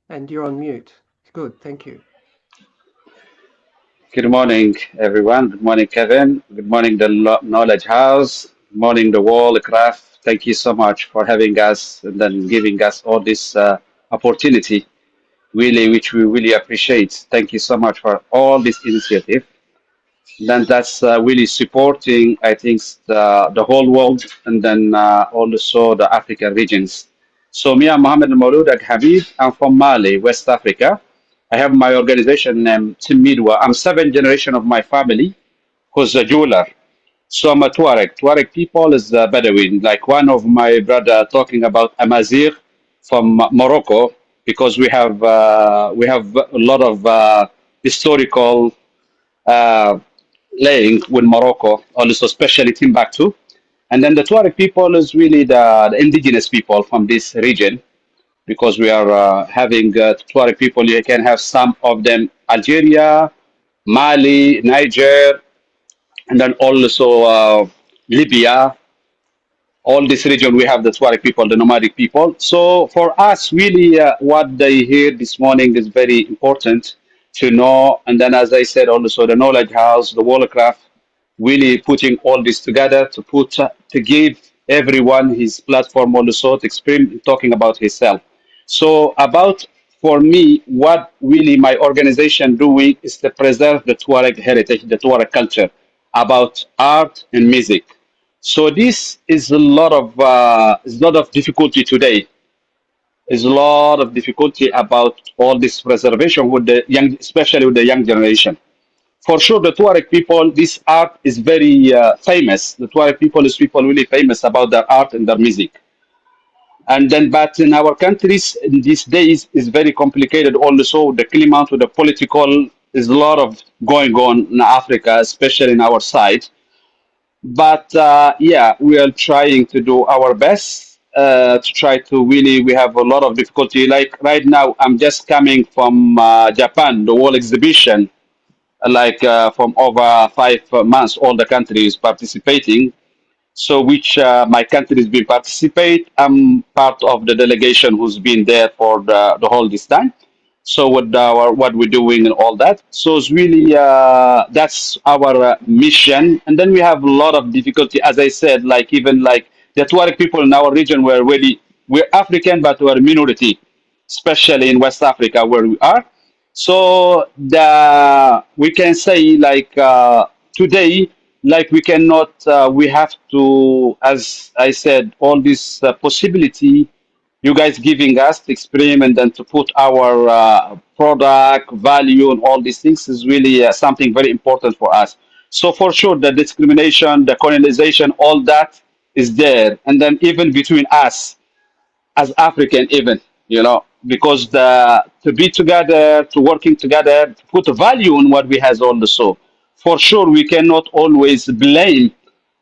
And you're on mute. Good, thank you. Good morning, everyone. Good morning, Kevin. Good morning, the Knowledge House. Good morning, the World Craft. Thank you so much for having us and then giving us all this opportunity, really, which we really appreciate. Thank you so much for all this initiative. Then that's really supporting, I think, the whole world and then also the African regions. So me, I'm Mohammed Al Ag Habib. I'm from Mali, West Africa. I have my organization named Tim Midwa. I'm seventh generation of my family who's a jeweler. So I'm a Tuareg. Tuareg people is Bedouin. Like one of my brother talking about Amazigh from Morocco, because we have a lot of historical uh, link with Morocco, also especially Timbuktu. And then the Tuareg people is really the indigenous people from this region because we are having Tuareg people. You can have some of them Algeria, Mali, Niger, and then also Libya. All this region we have the Tuareg people, the nomadic people. So for us, really, what they hear this morning is very important to know. And then, as I said, also the Knowledge House, the Watercraft, really putting all this together to give everyone his platform also to explain talking about himself. So about for me, what really my organization doing is to preserve the Tuareg heritage, the Tuareg culture, about art and music. So this is a lot of difficulty today. Is a lot of difficulty about all this preservation with the young, especially with the young generation. For sure, the Tuareg people, this art is very famous. The Tuareg people is people really famous about their art and their music. And then, but in our countries in these days is very complicated. Also, the climate with the political is a lot of going on in Africa, especially in our side. But yeah, we are trying to do our best to try to really. We have a lot of difficulty. Like right now, I'm just coming from Japan, the World Exhibition. Like from over 5 months, all the countries participating. so which my country has been participate. I'm part of the delegation who's been there for the whole this time. So what we're doing and all that. So it's really that's our mission. And then we have a lot of difficulty, as I said, like even like the Tuareg people in our region were really we're African, but we're a minority, especially in West Africa where we are. So the we can say like today, like we cannot, we have to, as I said, all this possibility you guys giving us to experiment and to put our product value and all these things is really something very important for us. So for sure, the discrimination, the colonization, all that is there, and then even between us as African even, because to be together, to working together, to put a value on what we has also. For sure, we cannot always blame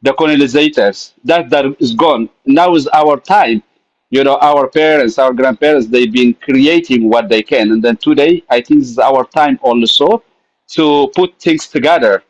the colonizers. That is gone. Now is our time. Our parents, our grandparents, they've been creating what they can. And then today, I think is our time also to put things together.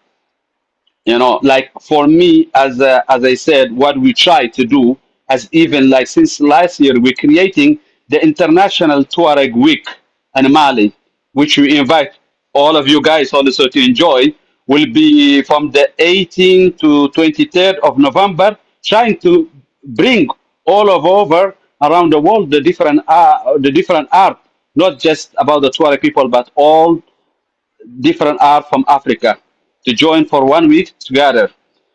Like for me, as I said, what we try to do, as even like since last year, we're creating the International Tuareg Week in Mali, which we invite all of you guys also to enjoy. Will be from the 18th to 23rd of November, trying to bring all of over around the world the different art, not just about the Tuareg people, but all different art from Africa to join for 1 week together.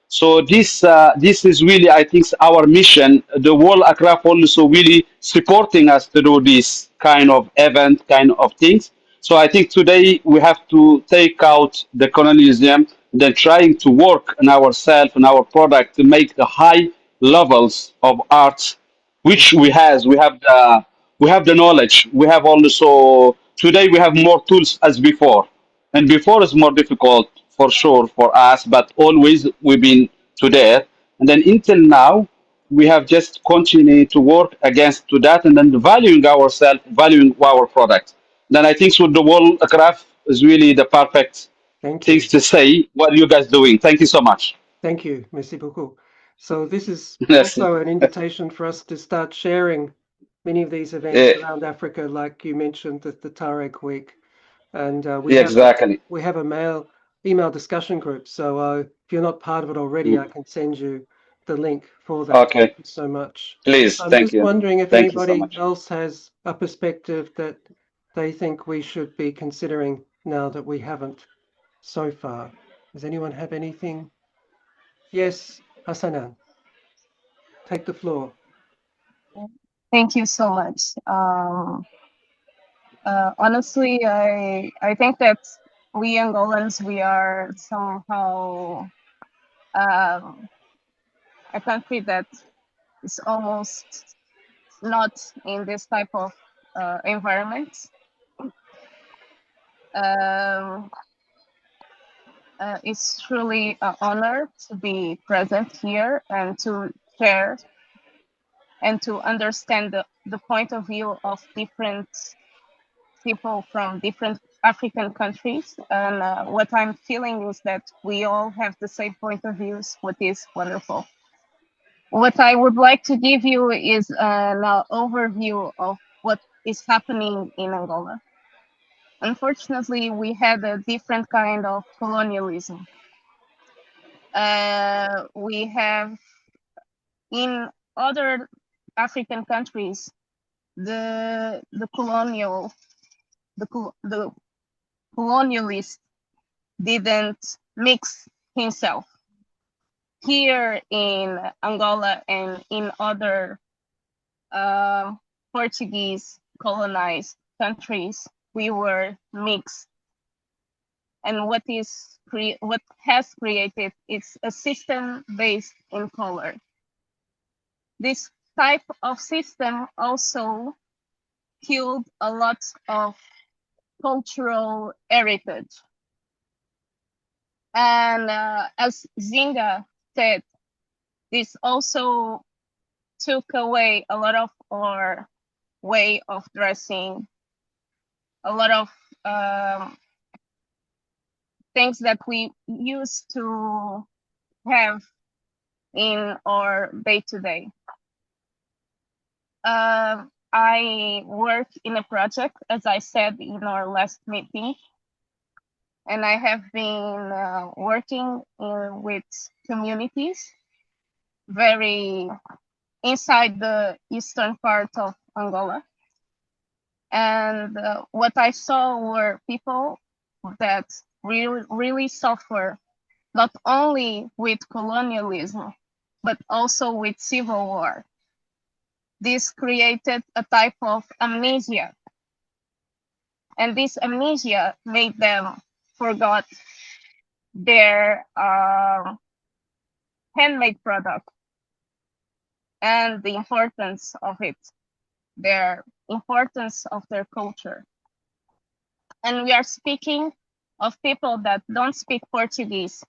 So this is really, I think, our mission. The World Accra also really supporting us to do this kind of event, kind of things. So I think today we have to take out the colonialism, then trying to work on ourselves and our product to make the high levels of art which we have the knowledge. We have also today we have more tools as before, and before is more difficult for sure for us, but always we've been to there, and then until now we have just continued to work against to that, and then valuing ourselves, valuing our product. Then I think with the world craft is really the perfect Thank you. things to say. What are you guys doing? Thank you so much. Thank you. Merci beaucoup. So this is Yes. also an invitation for us to start sharing many of these events Eh, around Africa, like you mentioned, the Tuareg Week. And we yeah, have exactly. a email discussion group. So if you're not part of it already, I can send you the link for that. Thank Okay, you so much. please. I'm Thank just you. wondering if Thank you so anybody much. else has a perspective that they think we should be considering now that we haven't so far. Does anyone have anything? Yes, Hassanan, take the floor. Thank you so much. Honestly, I think that we Angolans, we are somehow a country that is almost not in this type of environment. Um, it's truly an honor to be present here and to share and to understand the point of view of different people from different African countries. And what I'm feeling is that we all have the same point of views, what is wonderful. What I would like to give you is an overview of what is happening in Angola. Unfortunately, we had a different kind of colonialism. We have in other African countries the the colonialist didn't mix himself. Here in Angola and in other Portuguese colonized countries, we were mixed. And what has created is a system based in color. This type of system also killed a lot of cultural heritage. And as Zinga said, this also took away a lot of our way of dressing, a lot of things that we used to have in our day-to-day. I work in a project, as I said in our last meeting, and I have been working with communities very inside the eastern part of Angola. And what I saw were people that really suffer, not only with colonialism, but also with civil war. This created a type of amnesia. And this amnesia made them forget their handmade product and the importance of it, their importance of their culture. And we are speaking of people that don't speak Portuguese,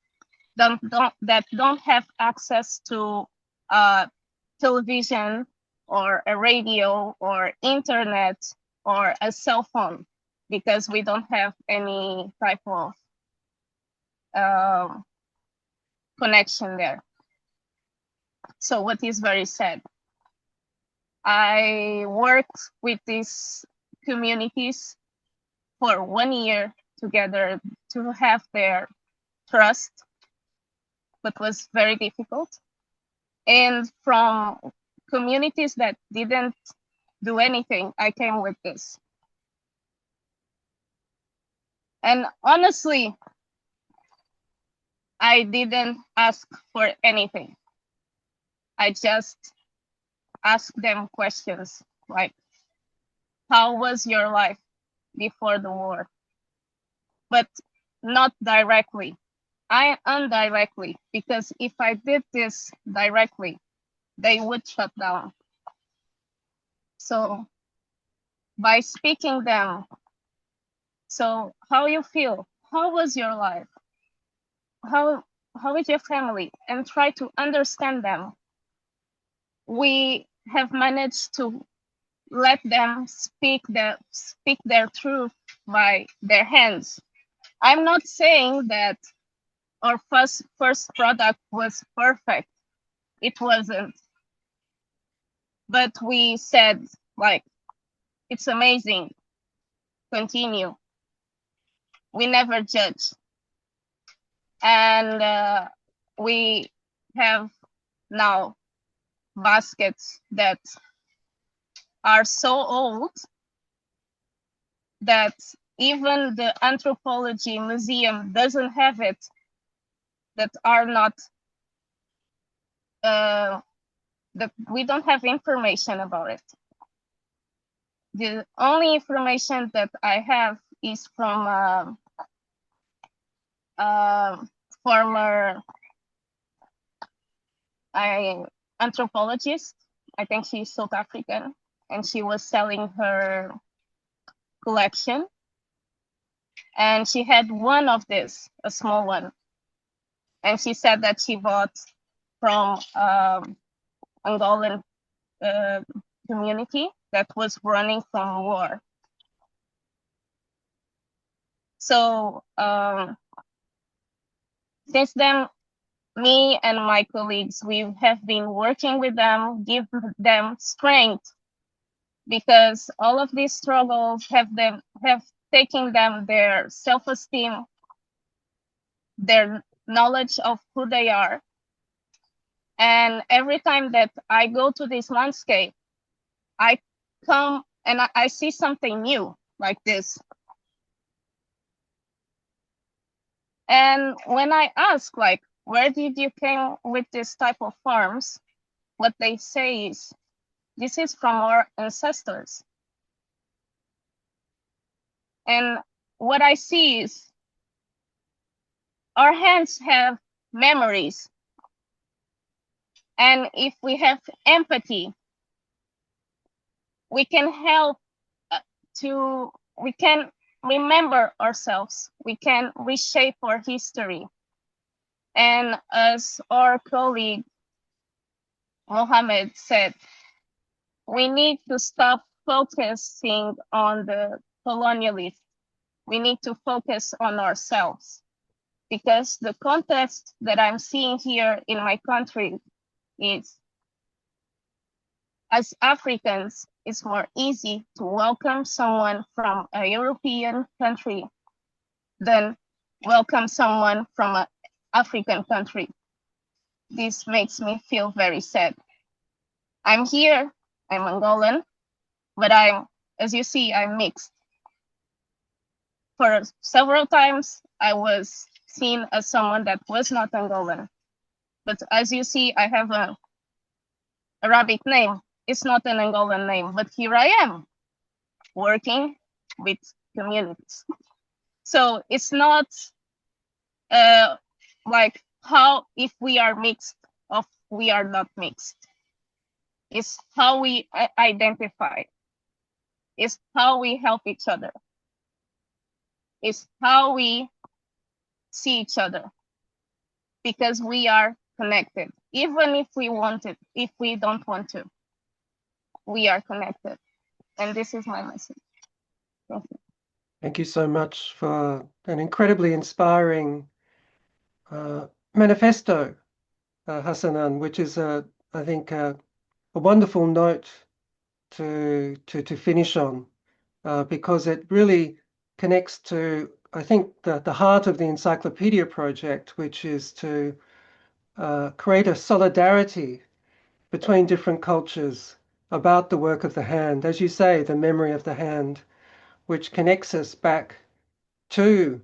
that don't have access to television or a radio or internet or a cell phone, because we don't have any type of connection there. So what is very sad. I worked with these communities for 1 year together to have their trust, but was very difficult. And from communities that didn't do anything, I came with this. And honestly, I didn't ask for anything. I just asked them questions like, how was your life before the war? But not directly. I indirectly, because if I did this directly, they would shut down. So by speaking them, so how you feel? How was your life? How is your family? And try to understand them. We have managed to let them speak their truth by their hands. I'm not saying that our first product was perfect. It wasn't. But we said, like, it's amazing. Continue. We never judge. And we have now baskets that are so old that even the anthropology museum doesn't have it, that are not, that we don't have information about it. The only information that I have is from former anthropologist. I think she's South African, and she was selling her collection. And she had one of this, a small one. And she said that she bought from Angolan community that was running from war. So since then, me and my colleagues, we have been working with them, give them strength, because all of these struggles have taken them their self-esteem, their knowledge of who they are. And every time that I go to this landscape, I come and I see something new like this. And when I ask, like, where did you came with this type of farms? What they say is, this is from our ancestors. And what I see is, our hands have memories. And if we have empathy, we can help we can remember ourselves. We can reshape our history. And as our colleague Mohammed said, we need to stop focusing on the colonialists. We need to focus on ourselves, because the context that I'm seeing here in my country is, as Africans, it's more easy to welcome someone from a European country than welcome someone from an African country. This makes me feel very sad. I'm here, I'm Angolan, but as you see, I'm mixed. For several times, I was seen as someone that was not Angolan. But as you see, I have an Arabic name. It's not an Angolan name, but here I am, working with communities. So it's not like how if we are mixed or we are not mixed. It's how we identify. It's how we help each other. It's how we see each other, because we are connected. Even if we want it, if we don't want to, we are connected. And this is my message. Thank you. Thank you so much for an incredibly inspiring manifesto, Hassanan, which is, I think, a wonderful note to finish on, because it really connects to, I think, the heart of the Encyclopedia Project, which is to create a solidarity between different cultures about the work of the hand. As you say, the memory of the hand, which connects us back to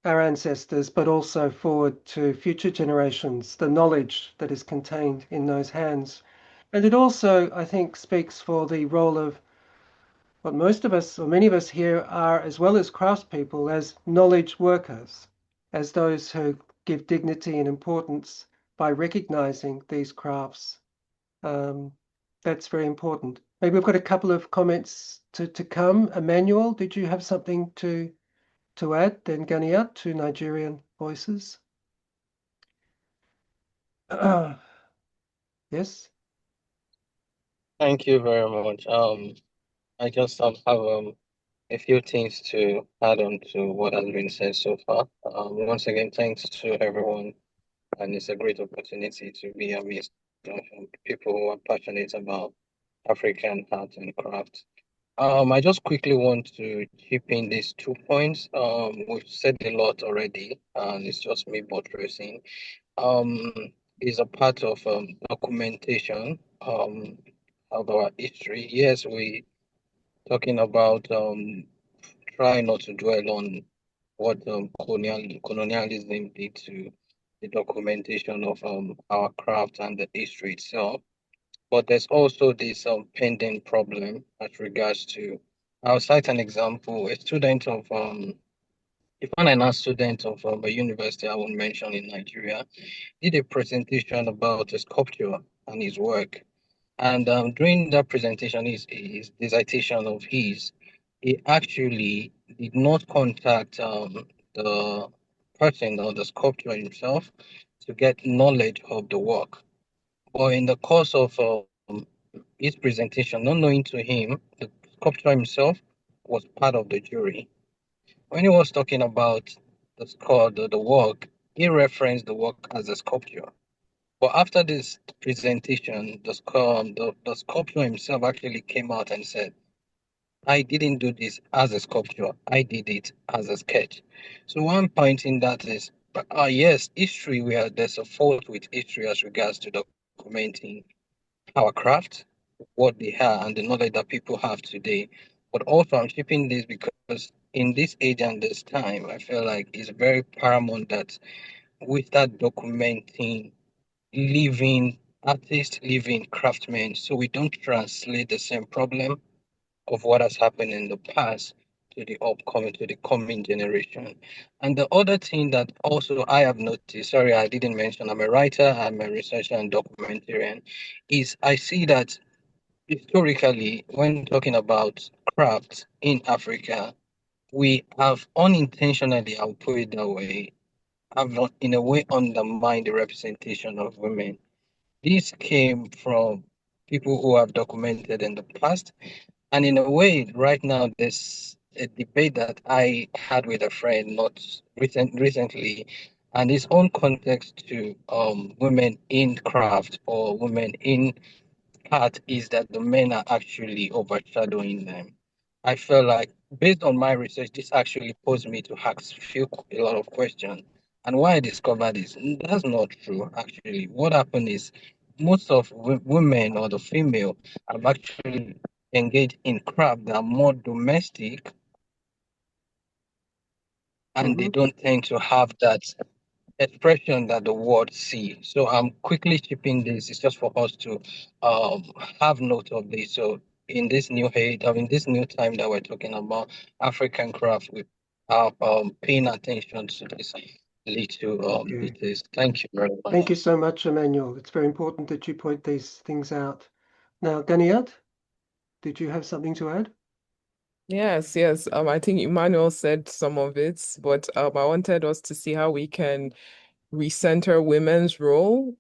our ancestors, but also forward to future generations, the knowledge that is contained in those hands. And it also, I think, speaks for the role of what most of us, or many of us here, are, as well as craftspeople, as knowledge workers, as those who give dignity and importance by recognizing these crafts. That's very important. Maybe we've got a couple of comments to come. Emmanuel, did you have something to add? Then Ganiat to Nigerian voices. Yes. Thank you very much. I just have a few things to add on to what has been said so far. Once again, thanks to everyone, and it's a great opportunity to be amidst people who are passionate about African art and craft. I just quickly want to chip in these 2 points. We've said a lot already, and it's just me buttressing. Um, is a part of documentation of our history. Yes, we talking about try not to dwell on what colonialism did to the documentation of our craft and the history itself. But there's also this pending problem as regards to. I'll cite an example. A student of a fine student of a university I won't mention in Nigeria did a presentation about a sculpture and his work. And during that presentation, his dissertation of his, he actually did not contact the person or the sculptor himself to get knowledge of the work. But in the course of his presentation, not knowing to him, the sculptor himself was part of the jury. When he was talking about the work, he referenced the work as a sculpture. But after this presentation, the sculptor himself actually came out and said, I didn't do this as a sculpture, I did it as a sketch. So one point in that is, yes, history, there's a fault with history as regards to documenting our craft, what they are, and the knowledge that people have today. But also, I'm shipping this because in this age and this time, I feel like it's very paramount that we start documenting living artists, living craftsmen, so we don't translate the same problem of what has happened in the past to the coming generation. And the other thing that also I have noticed, sorry, I didn't mention, I'm a writer, I'm a researcher and documentarian, is I see that historically, when talking about craft in Africa, we have unintentionally, I'll put it that way, have not in a way undermined the representation of women. This came from people who have documented in the past. And in a way, right now, there's a debate that I had with a friend not recently and its own context to women in craft or women in art is that the men are actually overshadowing them. I feel like, based on my research, this actually posed me to ask a lot of questions. And why I discovered this, that's not true, actually. What happened is most of women or the female have actually engaged in craft that are more domestic, and they don't tend to have that expression that the world see. So I'm quickly shipping this. It's just for us to um, have note of this. So in this new age, I mean this new time that we're talking about African craft, we are paying attention to this little Okay. details. Thank you very much. Thank you so much, Emmanuel. It's very important that you point these things out. Now, Ganiat, did you have something to add? Yes, yes. I think Emmanuel said some of it, but I wanted us to see how we can recenter women's role,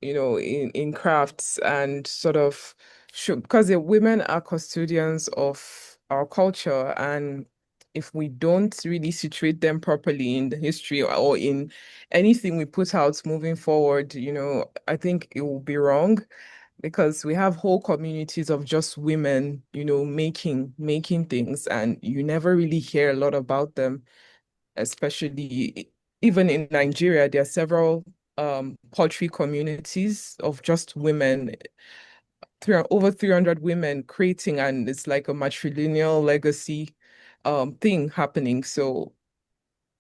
in crafts and sort of show, because the women are custodians of our culture, and if we don't really situate them properly in the history or in anything we put out moving forward, I think it will be wrong because we have whole communities of just women, making things, and you never really hear a lot about them, especially even in Nigeria. There are several pottery communities of just women, over 300 women creating, and it's like a matrilineal legacy thing happening. So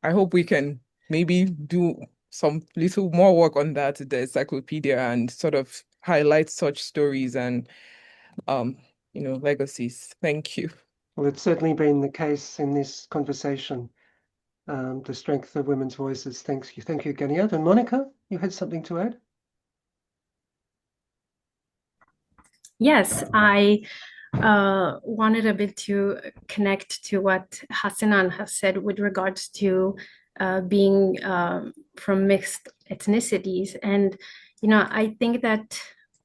I hope we can maybe do some little more work on that, the encyclopedia, and sort of highlight such stories and legacies. Thank you. Well, it's certainly been the case in this conversation, the strength of women's voices. Thank you, Ganiat. And Monica, you had something to add? Yes, I wanted a bit to connect to what Hassanan has said with regards to being from mixed ethnicities. And, I think that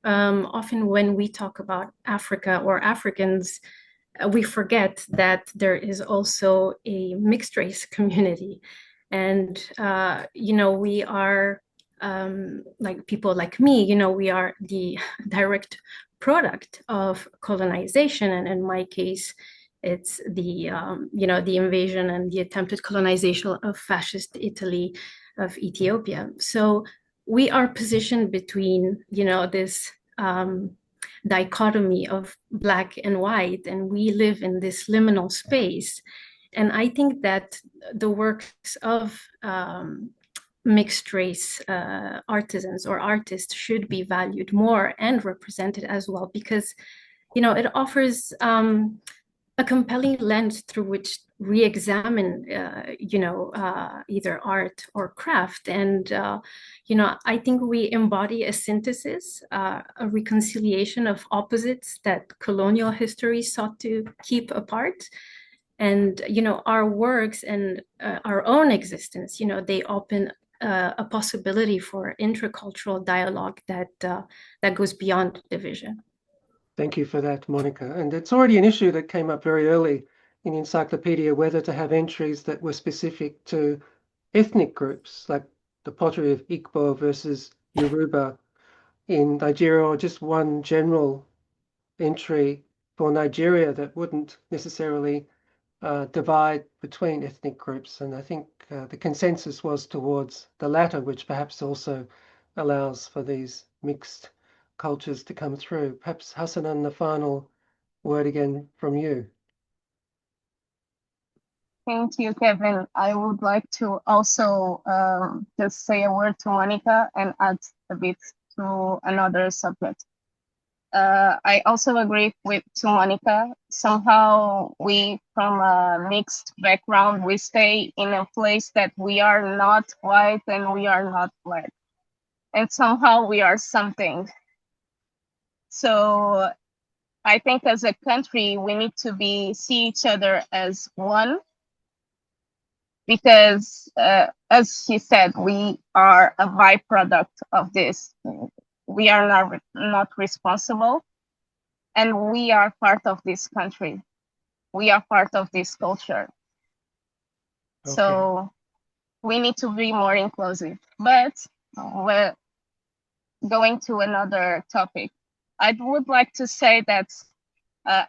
often when we talk about Africa or Africans, we forget that there is also a mixed race community. And, we are like people like me, we are the direct product of colonization. And in my case, it's the invasion and the attempted colonization of fascist Italy, of Ethiopia. So we are positioned between, this dichotomy of black and white, and we live in this liminal space. And I think that the works of mixed race artisans or artists should be valued more and represented as well, because it offers a compelling lens through which re-examine either art or craft. And I think we embody a synthesis, a reconciliation of opposites that colonial history sought to keep apart. And our works and our own existence, they open a possibility for intercultural dialogue that goes beyond division. Thank you for that, Monica. And it's already an issue that came up very early in the encyclopedia, whether to have entries that were specific to ethnic groups, like the pottery of Igbo versus Yoruba in Nigeria, or just one general entry for Nigeria that wouldn't necessarily divide between ethnic groups. And I think the consensus was towards the latter, which perhaps also allows for these mixed cultures to come through. Perhaps Hassanan, the final word again from you. Thank you, Kevin. I would like to also just say a word to Monica and add a bit to another subject. I also agree with Monica. Somehow we, from a mixed background, we stay in a place that we are not white and we are not black. And somehow we are something. So I think as a country, we need to see each other as one, because as he said, we are a byproduct of this. We are not responsible, and we are part of this country. We are part of this culture. Okay. So we need to be more inclusive. But we're going to another topic. I would like to say that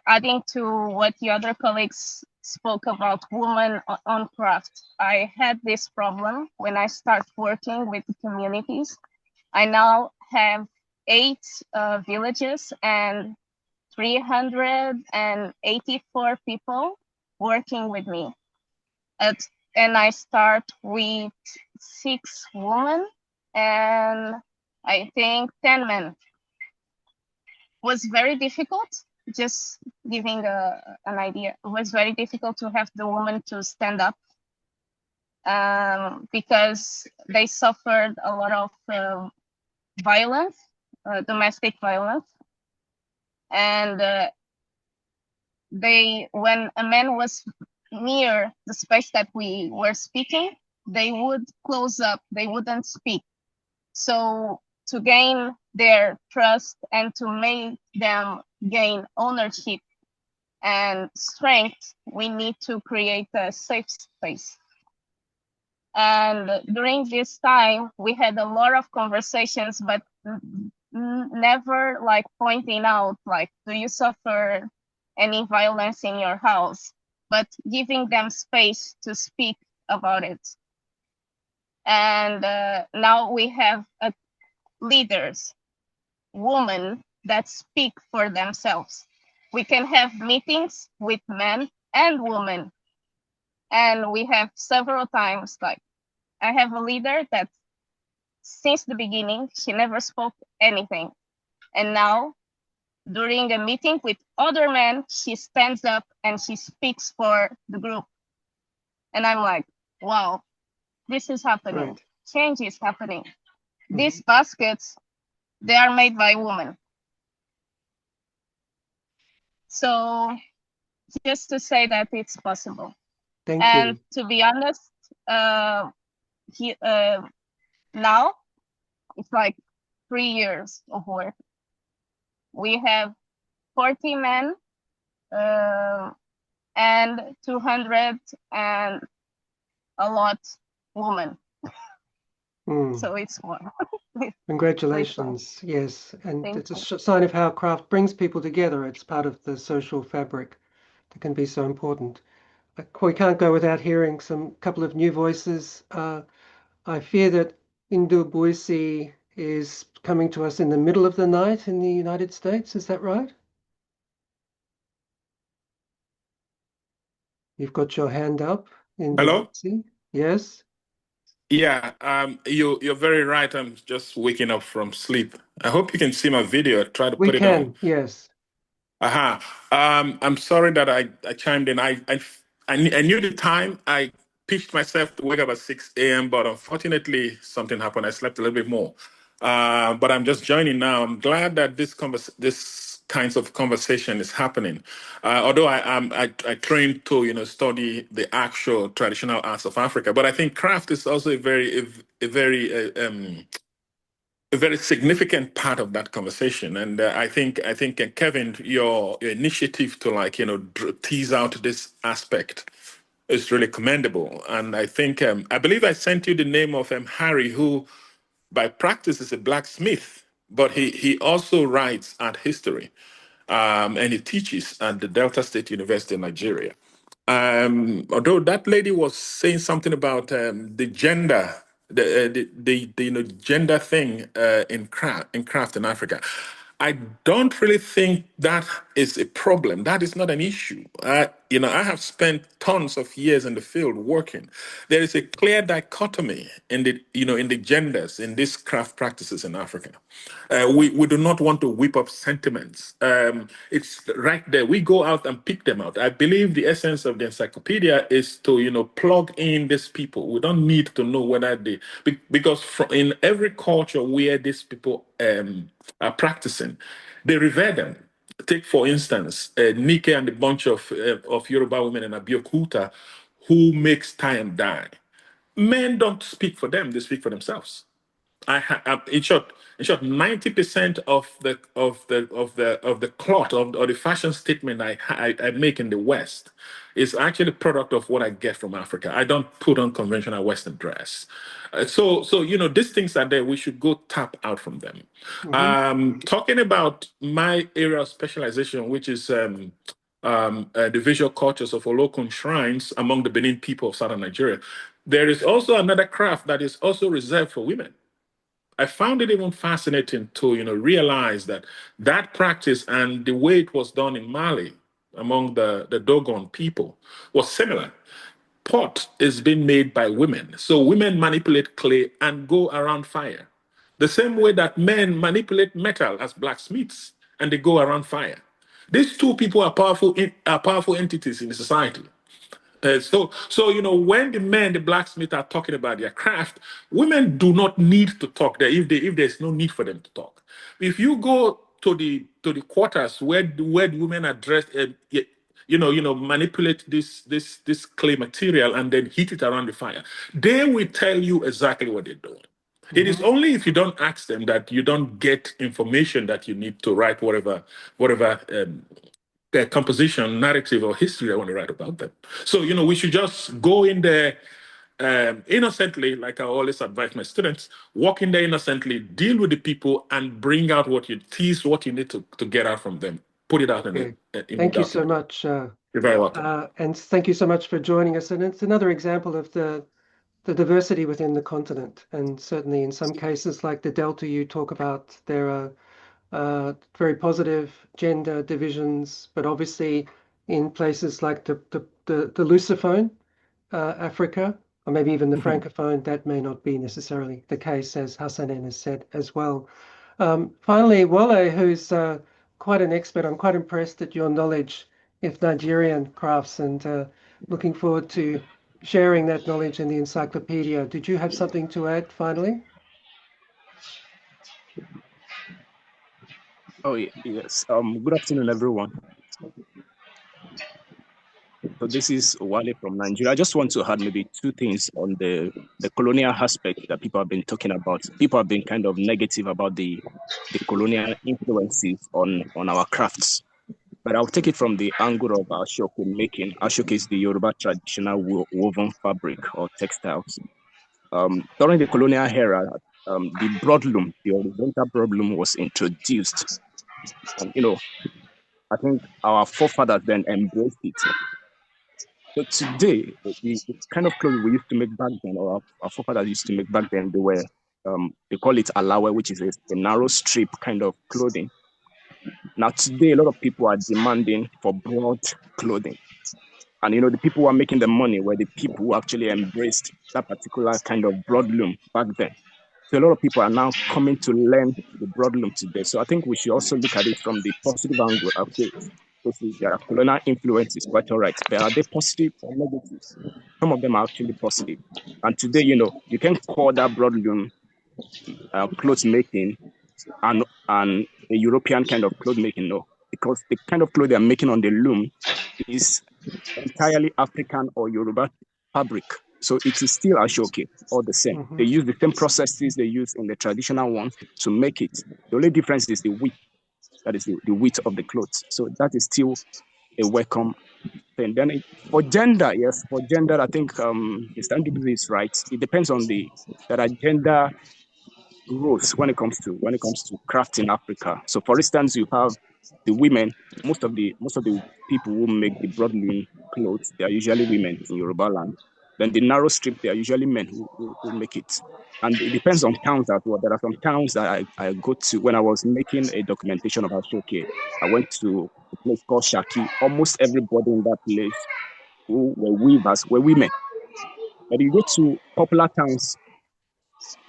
adding to what the other colleagues spoke about women on craft, I had this problem when I start working with the communities. I now have 8 villages and 384 people working with me. And I start with 6 women and I think 10 men. Was very difficult, just giving an idea. It was very difficult to have the woman to stand up because they suffered a lot of violence, domestic violence. And when a man was near the space that we were speaking, they would close up, they wouldn't speak. So to gain their trust and to make them gain ownership and strength, we need to create a safe space. And during this time, we had a lot of conversations, but never like pointing out, like, do you suffer any violence in your house? But giving them space to speak about it. And now we have leaders, women that speak for themselves. We can have meetings with men and women. And we have several times, like, I have a leader that since the beginning, she never spoke anything. And now, during a meeting with other men, she stands up and she speaks for the group. And I'm like, wow, this is happening. Right. Change is happening. These baskets, they are made by women. So just to say that it's possible. Thank And you. to be honest, now it's like 3 years of work. We have 40 men and 200 and a lot women. So it's more. Congratulations. Yes. And Thank it's a sign of how craft brings people together. It's part of the social fabric that can be so important. We can't go without hearing some couple of new voices. I fear that Indu Boise is coming to us in the middle of the night in the United States. Is that right? You've got your hand up, Indu Hello? Boise. Yes. Yeah, you're very right. I'm just waking up from sleep. I hope you can see my video. Try to We put it on. can. Yes. Aha. I'm sorry that I chimed in. I knew the time. I pitched myself to wake up at 6 a.m., but unfortunately something happened. I slept a little bit more. But I'm just joining now. I'm glad that this kinds of conversation is happening. Although I trained to study the actual traditional arts of Africa, but I think craft is also a very significant part of that conversation. And I think Kevin, your initiative to tease out this aspect is really commendable. And I think I believe I sent you the name of Harry, who by practice is a blacksmith, but he also writes art history, and he teaches at the Delta State University in Nigeria. Although that lady was saying something about the gender, the gender thing in craft in Africa. I don't really think that is a problem. That is not an issue. I have spent tons of years in the field working. There is a clear dichotomy in the genders in these craft practices in Africa. We do not want to whip up sentiments. It's right there. We go out and pick them out. I believe the essence of the encyclopedia is to plug in these people. We don't need to know whether because in every culture where these people are practicing, they revere them. Take for instance, Nike and a bunch of Yoruba women in Abeokuta who makes tie and dye. Men don't speak for them; they speak for themselves. In short, 90% of the cloth or the fashion statement I make in the West is actually product of what I get from Africa. I don't put on conventional Western dress. So these things are there. We should go tap out from them. Talking about my area of specialization, which is the visual cultures of Olokun shrines among the Benin people of southern Nigeria. There is also another craft that is also reserved for women. I found it even fascinating to realize that practice and the way it was done in Mali among the Dogon people was similar. Pot is being made by women, so women manipulate clay and go around fire, the same way that men manipulate metal as blacksmiths and they go around fire. These two people are powerful entities in the society. So when the men, the blacksmiths, are talking about their craft, women do not need to talk there if there's no need for them to talk. If you go to the quarters where the women are dressed, manipulate this clay material and then heat it around the fire, they will tell you exactly what they're doing. It is only if you don't ask them that you don't get information that you need to write whatever composition, narrative, or history I want to write about them. So, we should just go in there innocently, like I always advise my students, walk in there innocently, deal with the people, and bring out tease what you need to get out from them. Put it out in the Thank you so document. much. You're very welcome. And thank you so much for joining us. And it's another example of the diversity within the continent. And certainly in some cases, like the Delta you talk about, there are very positive gender divisions, but obviously in places like the Lusophone Africa, or maybe even the Francophone, that may not be necessarily the case, as Hassanen has said as well. Finally, Wale, who's quite an expert, I'm quite impressed at your knowledge of Nigerian crafts and looking forward to sharing that knowledge in the encyclopedia. Did you have something to add finally? Oh, yes. Good afternoon, everyone. So this is Wale from Nigeria. I just want to add maybe two things on the colonial aspect that people have been talking about. People have been kind of negative about the colonial influences on our crafts. But I'll take it from the angle of ashoke making. Ashoke is the Yoruba traditional woven fabric or textiles. During the colonial era, the broadloom, the horizontal broadloom, was introduced. And, I think our forefathers then embraced it. So today, the kind of clothes we used to make back then, or our forefathers used to make back then, they call it alawe, which is a narrow strip kind of clothing. Now today, a lot of people are demanding for broad clothing. And, the people who are making the money were the people who actually embraced that particular kind of broadloom back then. So a lot of people are now coming to learn the broadloom today. So I think we should also look at it from the positive angle. Okay, so there are colonial influences, quite all right. But are they positive or negative? Some of them are actually positive. And today, you can call that broadloom clothes making and a European kind of clothes making, no. Because the kind of clothes they're making on the loom is entirely African or Yoruba fabric. So it is still ashoke, all the same. They use the same processes they use in the traditional one to make it. The only difference is the width. That is the width of the clothes. So that is still a welcome thing. Then for gender, yes, for gender, I think Mr. Ndubisi is right. It depends on there are gender roles when it comes to craft in Africa. So for instance, you have the women. Most of the people who make the broadloom clothes, they are usually women in Yoruba land. Then the narrow strip, they are usually men who make it. And it depends on towns as well. There are some towns that I go to. When I was making a documentation of Ashoke, I went to a place called Shaki. Almost everybody in that place who were weavers were women. But you go to popular towns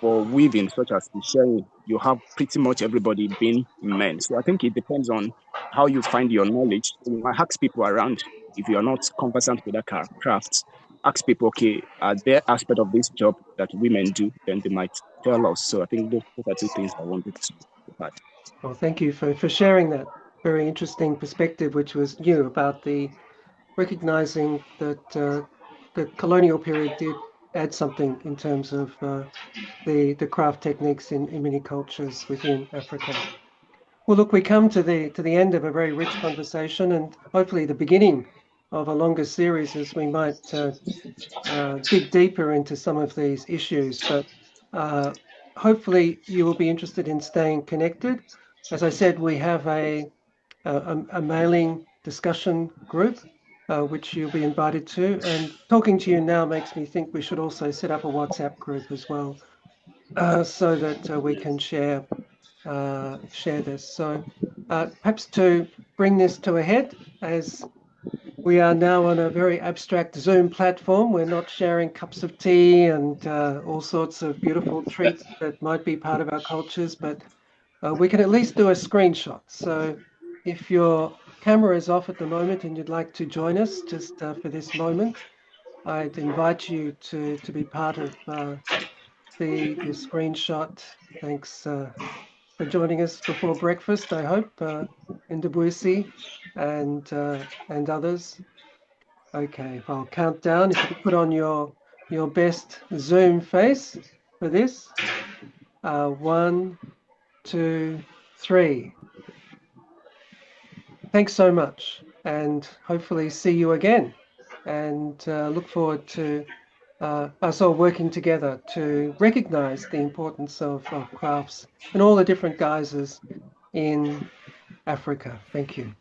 for weaving, such as Isheri, you have pretty much everybody being men. So I think it depends on how you find your knowledge. You might ask people around, if you are not conversant with that craft, ask people, okay, are there aspects of this job that women do? Then they might tell us. So I think those are two things I wanted to add. Well, thank you for sharing that very interesting perspective, which was new about the recognizing that the colonial period did add something in terms of the craft techniques in many cultures within Africa. Well, look, we come to the end of a very rich conversation, and hopefully the beginning of a longer series as we might dig deeper into some of these issues. But hopefully you will be interested in staying connected. As I said, we have a mailing discussion group, which you'll be invited to. And talking to you now makes me think we should also set up a WhatsApp group as well, so that we can share this. So perhaps to bring this to a head, as we are now on a very abstract Zoom platform, we're not sharing cups of tea and all sorts of beautiful treats that might be part of our cultures, but we can at least do a screenshot. So if your camera is off at the moment and you'd like to join us just for this moment, I'd invite you to be part of the screenshot. Thanks for joining us before breakfast, I hope, in Debussy and others. Okay, I'll count down. If you could put on your best Zoom face for this. 1, 2, 3. Thanks so much, and hopefully see you again. And look forward to us all working together to recognize the importance of crafts and all the different guises in Africa. Thank you.